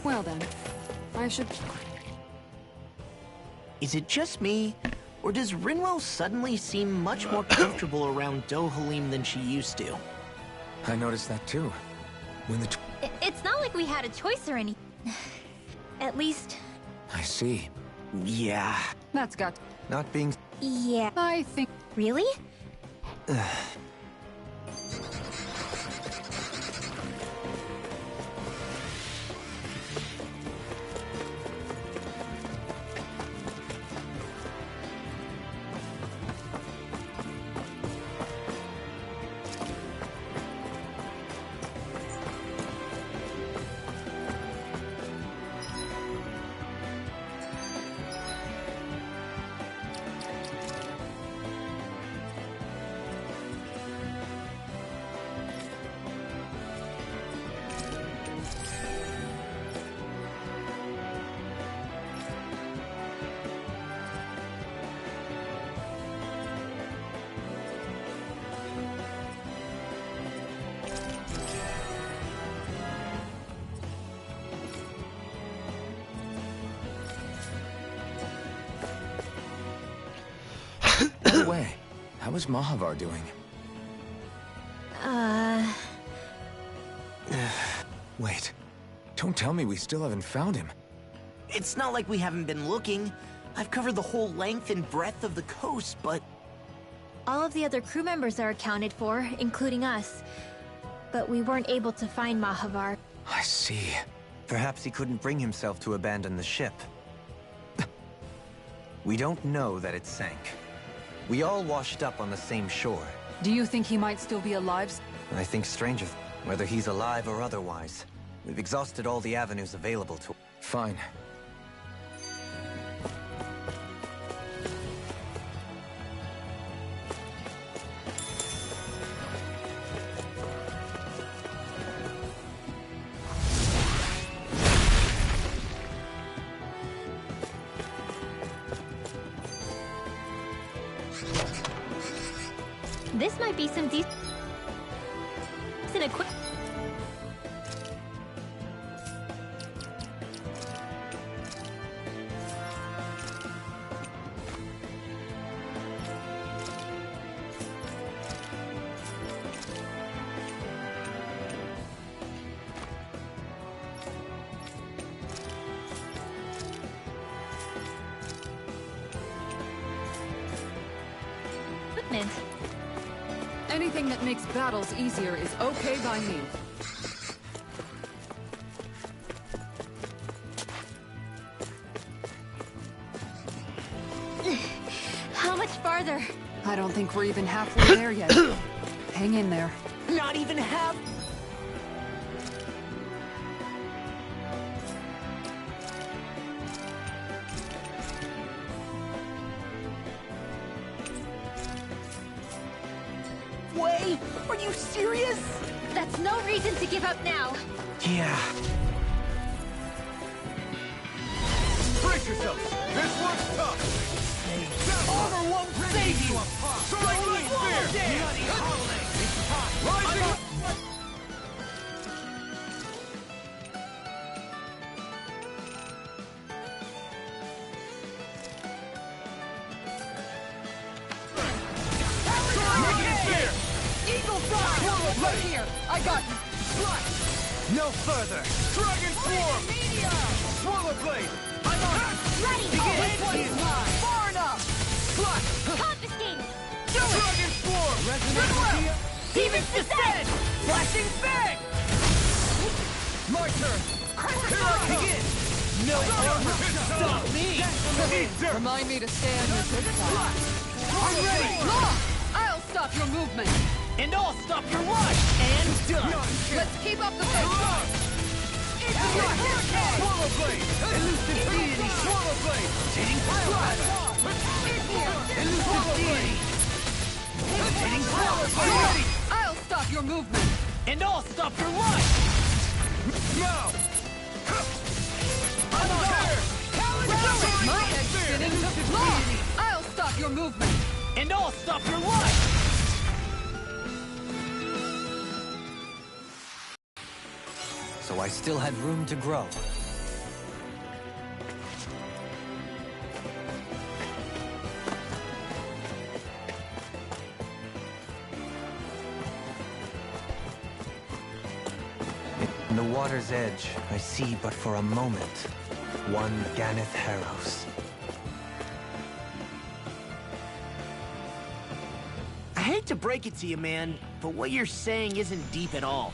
Well then, I should... Is it just me, or does Rinwell suddenly seem much more comfortable around Dohalim than she used to? I noticed that too. When the... It's not like we had a choice or any. At least... I see. Yeah. That's got... Not being... Yeah. I think... Really? How is Mahavar doing? Wait. Don't tell me we still haven't found him. It's not like we haven't been looking. I've covered the whole length and breadth of the coast, but... All of the other crew members are accounted for, including us. But we weren't able to find Mahavar. I see. Perhaps he couldn't bring himself to abandon the ship. We don't know that it sank. We all washed up on the same shore. Do you think he might still be alive? I think stranger, whether he's alive or otherwise. We've exhausted all the avenues available to... Fine. This might be some decent equipment. Anything that makes battles easier is okay by me. How much farther? I don't think we're even halfway there yet. Hang in there. Not even half... Way? Are you serious? That's no reason to give up now. Yeah. Brace yourself! This one's tough! Armor won't save you! Striking Spear! Bloody holiday! It's time! Rising up! Right here! I got you! No further! Dragon Form! Swallow Blade! I'm on! Ready! Begin! This one is mine! Far enough! Confiscate! Dragon Form! Resonate! Demon's Descent! Flashing Fang! My turn! Here I begin! No armor can stop me! Remind me to stay on your good side. I'm ready! Law! I'll stop your movement! And I'll stop your life! And done! Let's keep up the pace! Swallow Blade! Elusive Deity! Swallow Blade! Hitting Flash! Elusive Deity! Hitting Flash! Are you ready? I'll stop your movement! And I'll stop your life! Now! I'm here! My head's spinning! Law! I'll stop your movement! And I'll stop your life! So I still had room to grow. In the water's edge, I see but for a moment one Ganeth Harrows. I hate to break it to you, man, but what you're saying isn't deep at all.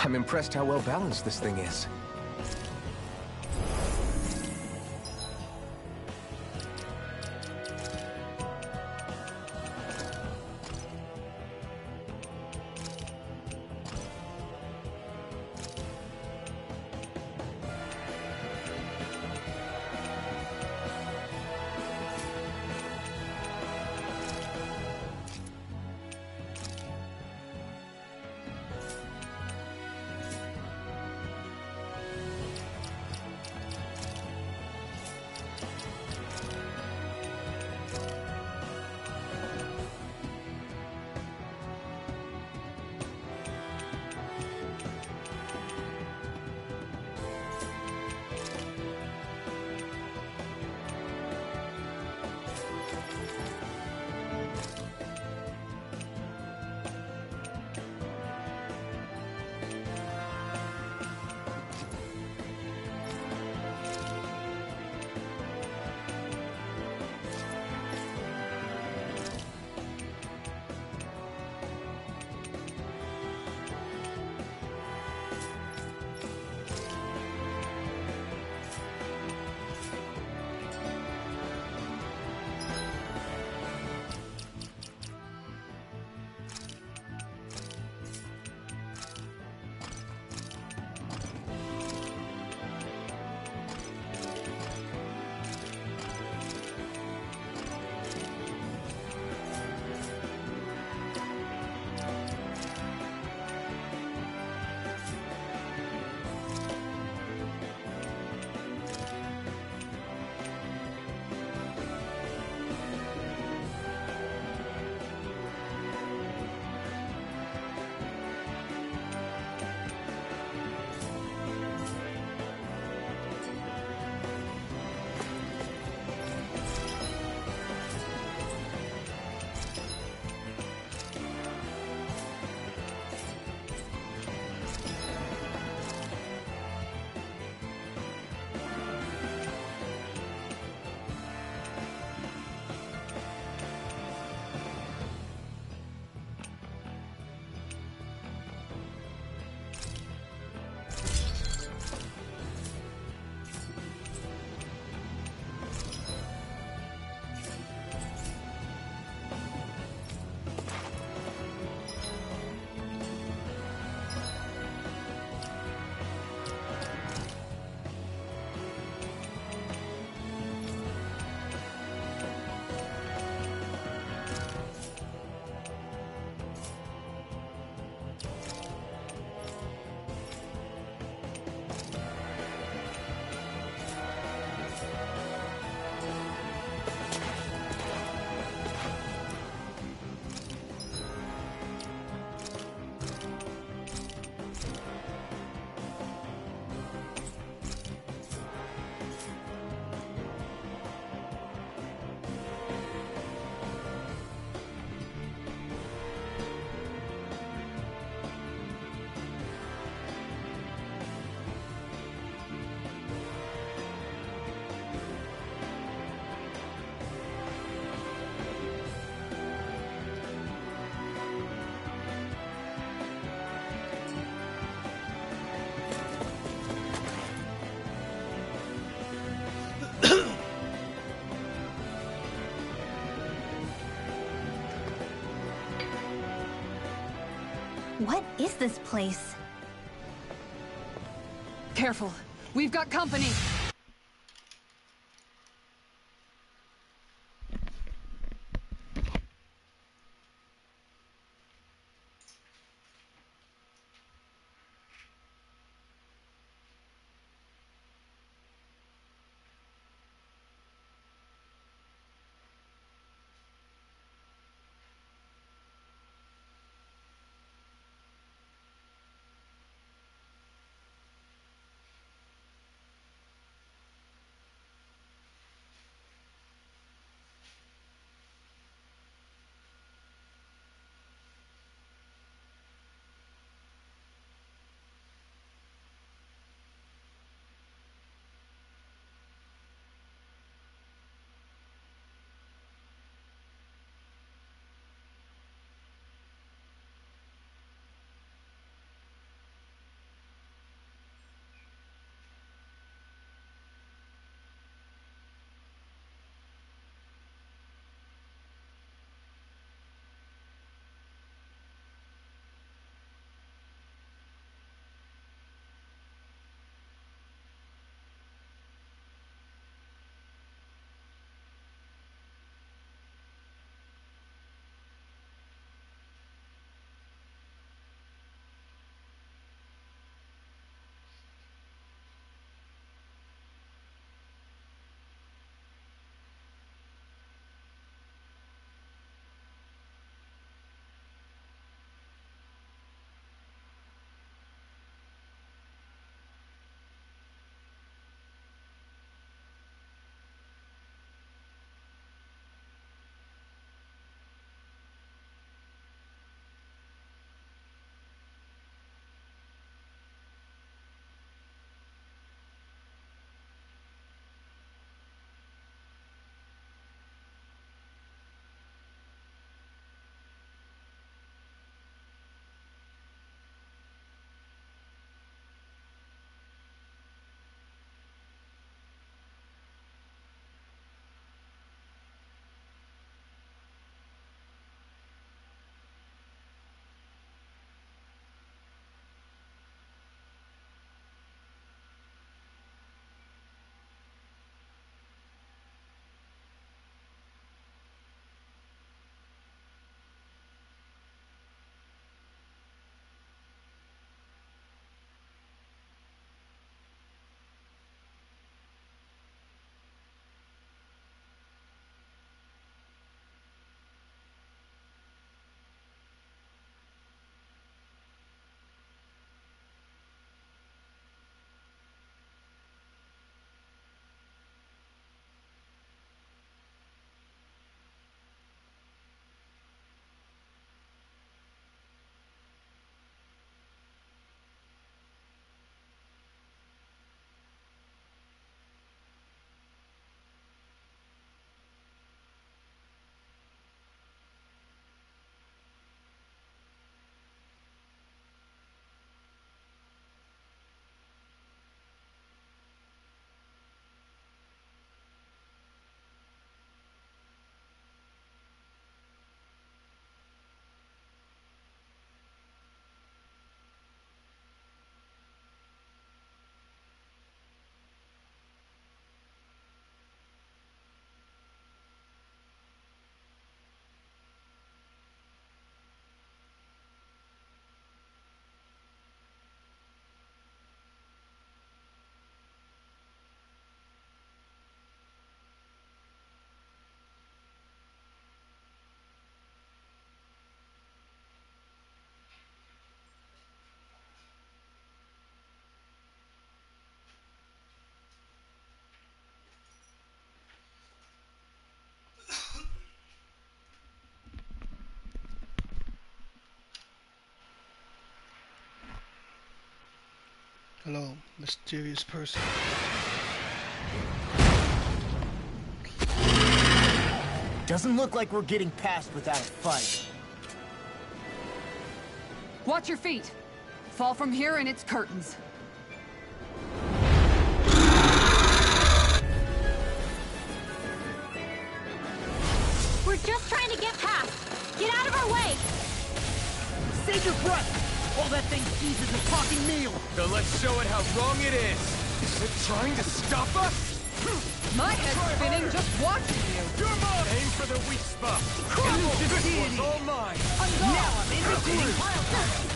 I'm impressed how well balanced this thing is. What is this place? Careful. We've got company. Hello, mysterious person. Doesn't look like we're getting past without a fight. Watch your feet. Fall from here and it's curtains. We're just trying to get past. Get out of our way. Save your breath while that thing seizes a talking meal. So let's show it how wrong it is. Is it trying to stop us? My head's spinning just watching you. You're mine! Aim for the weak spot. This one's all mine. On guard! Now I'm in the groove.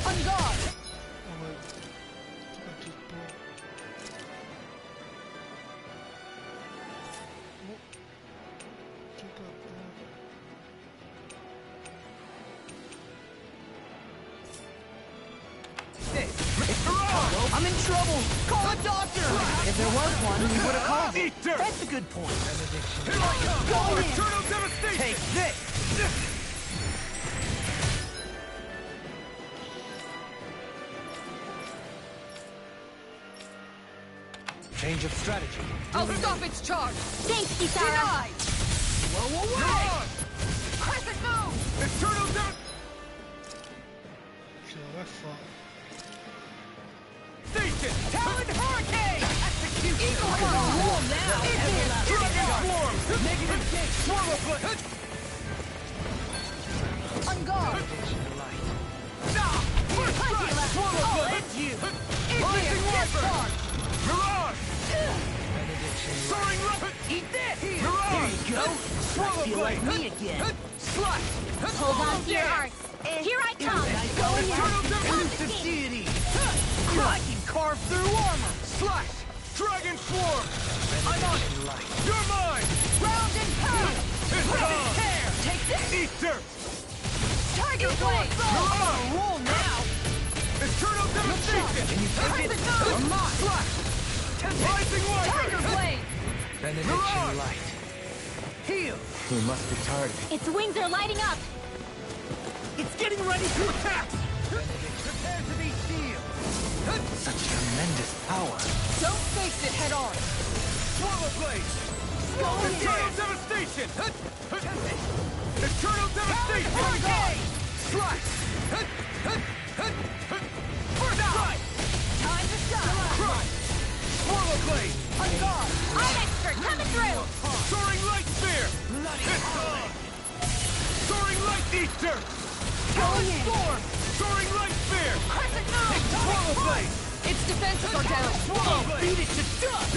On guard! Oh wait. Forgot to pull. Oh. Took up I'm in trouble. Call a doctor. If there was one, we would have called it. Eat dirt. That's a good point. Here I come! Go in. Eternal devastation! Take this. Change of strategy. I'll stop its charge! Thanks, Kisara. Denied! Blow You're away. on! Crescent move! Eternal So I fought. devastation! Talon Hurricane. Execute. Eagle Claw! Roll now. Dragon Swarm! Negative gate. Swallow blade! On guard! First strike! Swallow Oh, blade! it's you. Rising Wiper! Mirage! Soaring Rocket! Eat this. Mirage! There you go. Swallow Feel blade! like me again. Slash! Hold on to your hearts. Here I come. Eternal Elusive deity. I can carve through armor. Slash! Dragon Swarm! I'm on it! You're mine! Round and pound! It's gone! Take this. Eat dirt! Tiger Blade! Mirage! Roll now. Eternal devastation! Can you take it? Or not? Slash! Rising Tiger Wiper! Blade! Mirage! light. Heal. He must be tired of it. Its wings are lighting up. It's getting ready to attack. Prepare to be sealed. Such tremendous power. Don't face it head on! Swallow blade! Go in Eternal there. devastation! Eternal devastation! Hurricane. Slash! First strike! Time to shine! Crush! Swallow blade! On guard! I'm expert coming through. Soaring light spear! It's gone! Soaring light eater! Going in. Storm! Soaring light spear! Crescent move! Swallow blade! Its defenses are down! Swallow blade! Beat it to dust.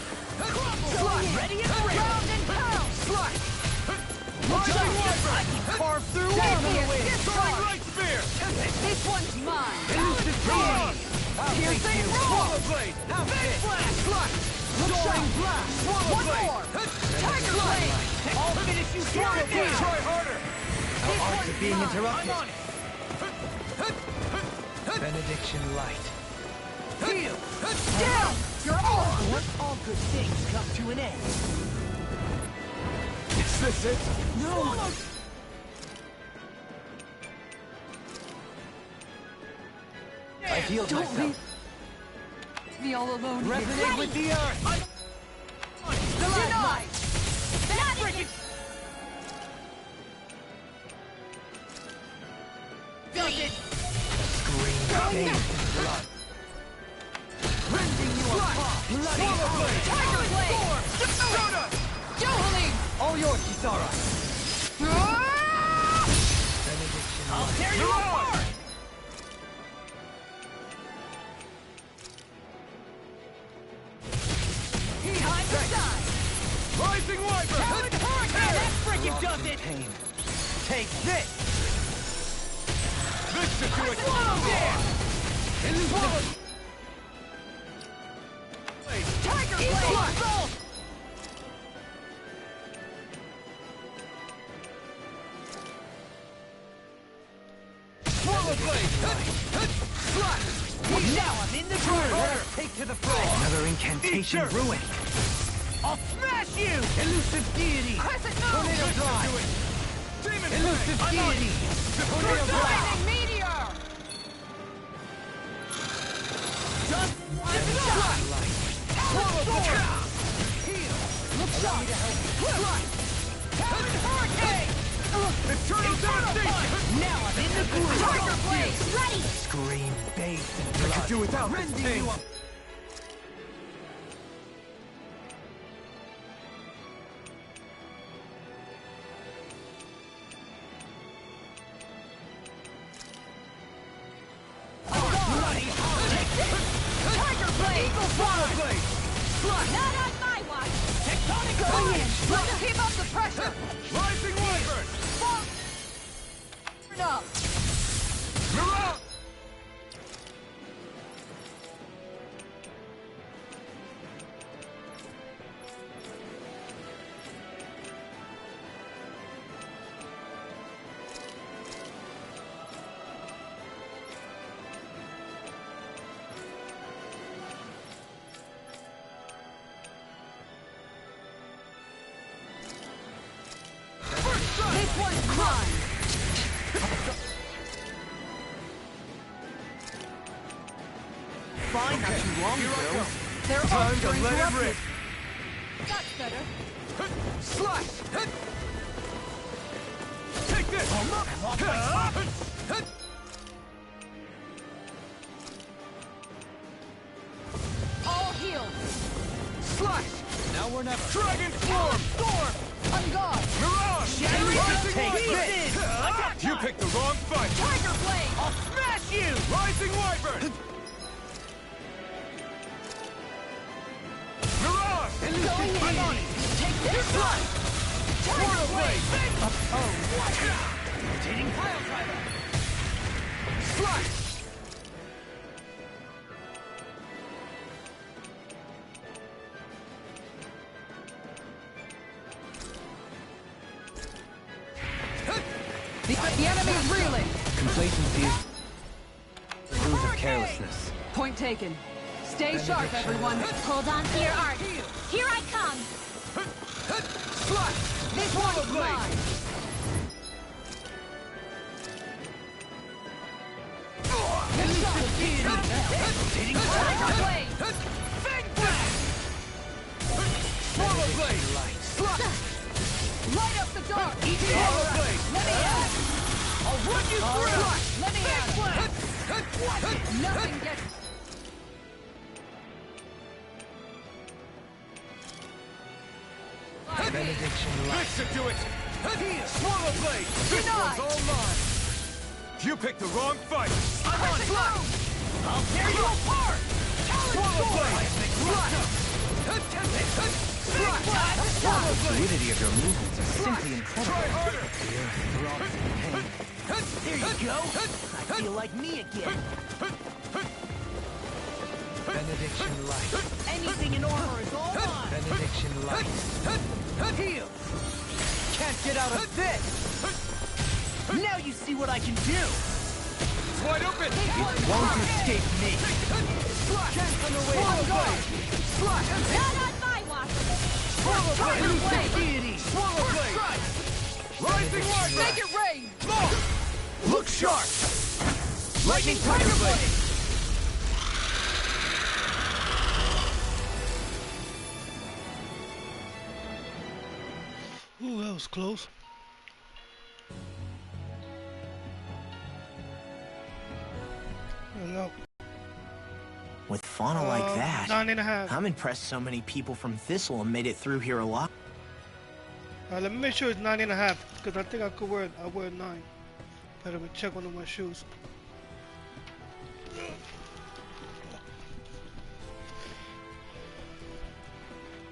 Slash! Ready and ready. Round and pound! Slash! Rising Wiper. I can carve through armor with. Soaring light spear! This one's mine! Elusive deity. Piercing Swallow roar! blade! Big flash. Slash! Soaring blast. Swallow One blade! more! Tiger Blade! I'll finish you here Swallow again. blade! Try harder! This one's being mine! interrupted. I'm on it. Benediction light. Heal. Down! You're on! Once all good things come to an end. Is this it? No. I healed Don't myself. leave me all alone here. Resonate with the earth. Denied! That is it. Does it. Scream blood. Rending you apart. Bloody hell. Tiger Blade! Donut! Johalim! All yours, Kisara. I'll tear you apart. Time to shine. Rising Wiper! Talon Hurricane. That frickin' does it. Pain. Take this. This should do it! Swallow there. Swallow! Tiger Blade! Assault. Swallow blade! Slash! Now I'm in the groove. Take to the fray. Another incantation Eat dirt. ruined. I'll smash you. Elusive deity. Crescent move! Tornado This should do drive. it! Demon Elusive blade! deity. Tornado drive. Lightning Meteor! Just one Heal! Look sharp! Flush! Talon Hurricane! Eternal Devastation! Now I'm in the groove! Tiger Blade! Ready! Scream, bathed in I blood. could do without this Rending thing. you up. Tiger Blade! Eagle Fire Blade! Flush! Not on my watch! Tectonic Go in! Fire! Let's keep up the pressure! Rising Wyvern! Turn up! Mirage! This one's mine! Fine, not too long ago. They're all Time to let it rip! That's better. Slash! Take this! All healed. Slash! Now we're never. Dragon Form! Storm! On guard! Mirage! Rising Take Wyvern! this! You picked the wrong fight! Tiger Blade! I'll smash you! Rising Wyvern! Mirage! Going in. I'm on it! Take this one! Portal Blade! Rotating pile driver. Slash! The enemy's reeling! Complacency is the root of carelessness. Point taken. Stay sharp, everyone. Hold on to your art. Here I come! Slash! This one's mine! Tiger Blade! Fang Blast! Swallow Blade! Slash! Light up the dark! Swallow Blade! Let me at it! I'll run you All through! right, let me Fang at Blast! Nothing gets... Benediction light. Listen to it! Swallow Blade! This Denied. one's all mine! You picked the wrong fight! I'm on it! I'll tear you apart! Swallow Blade! The fluidity of your movements is simply incredible. Try harder! Fear, throbs, and pain. There you go. I feel like me again. Benediction light. Anything in armor is all mine. Benediction light. Heal. Can't get out of this. Now you see what I can do. It's wide open! Won't escape me. Slash! Swallow Blade. Slash! Not on my watch! Swallow Tiger Blade! Blade. Deity. Swallow Blade! Rising Wyvern! Make it rain! Look sharp! Lightning Tiger Blade! Ooh, that was close. No. With fauna like that, 9.5. Let I'm impressed so many people from Thistle made it through here alive. me make sure it's 9.5 because I think I wear 9. Better check one of my shoes.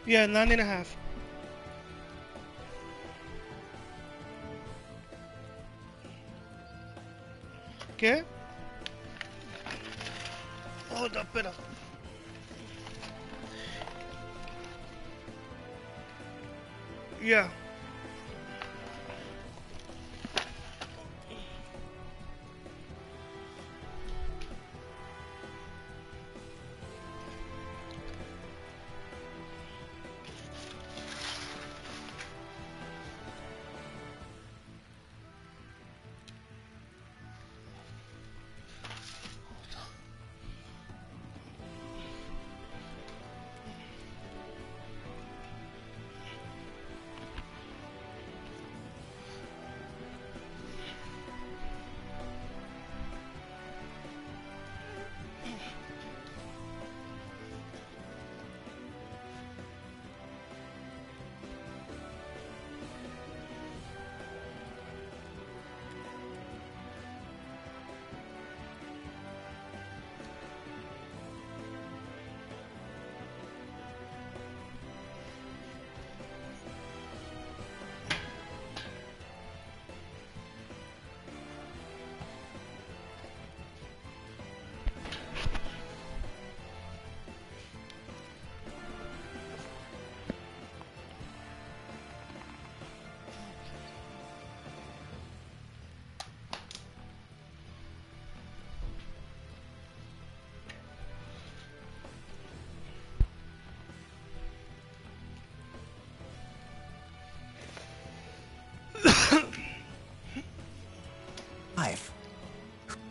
Yeah, 9.5. ¿Qué? Oh, no, espera. Yeah.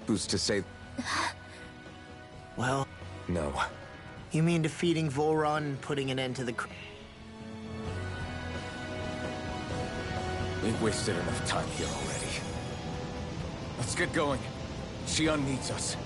Who's to say? Well... No. You mean defeating Volron and putting an end to the... We've wasted enough time here already. Let's get going. Shion needs us.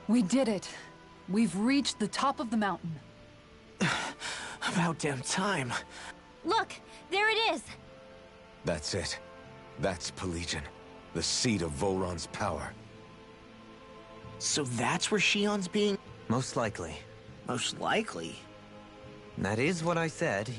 We did it. We've reached the top of the mountain. About damn time. Look, there it is. That's it. That's Pelegion, the seat of Volron's power. So that's where Shion's being... Most likely. Most likely? That is what I said.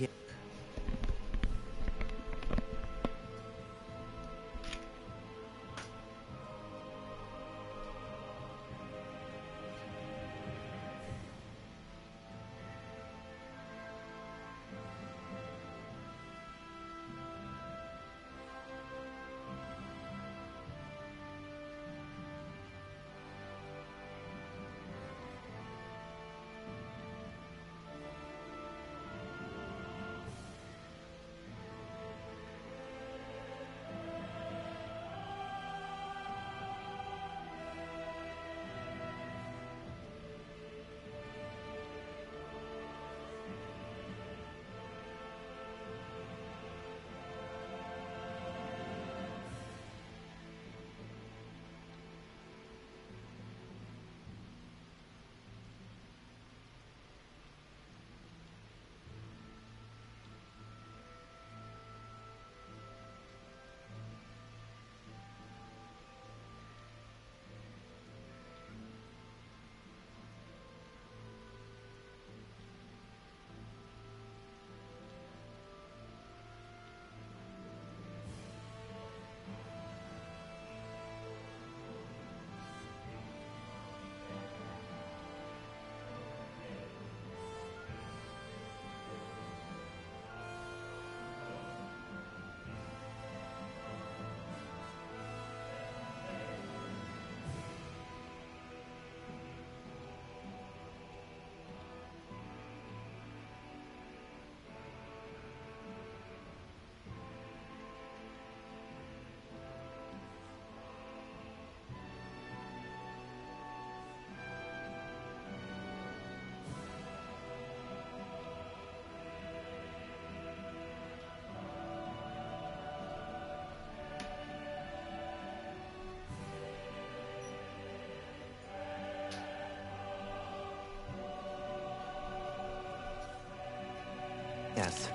Yes.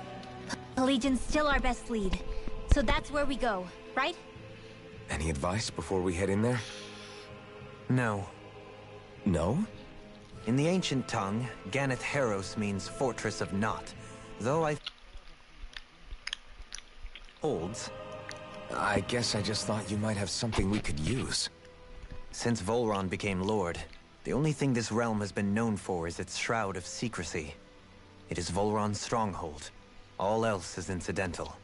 Pelegin's still our best lead. So that's where we go, right? Any advice before we head in there? No. No? In the ancient tongue, Ganath Haros means Fortress of Naught. Though I... holds. I guess I just thought you might have something we could use. Since Volron became Lord, the only thing this realm has been known for is its shroud of secrecy. It is Volron's stronghold. All else is incidental.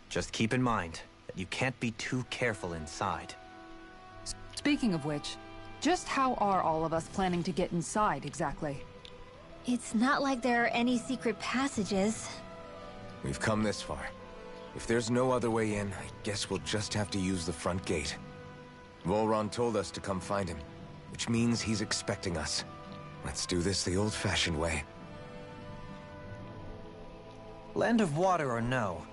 Just keep in mind that you can't be too careful inside. Speaking of which, Just how are all of us planning to get inside, exactly? It's not like there are any secret passages. We've come this far. If there's no other way in, I guess we'll just have to use the front gate. Volron told us to come find him, which means he's expecting us. Let's do this the old-fashioned way. Land of Water or no,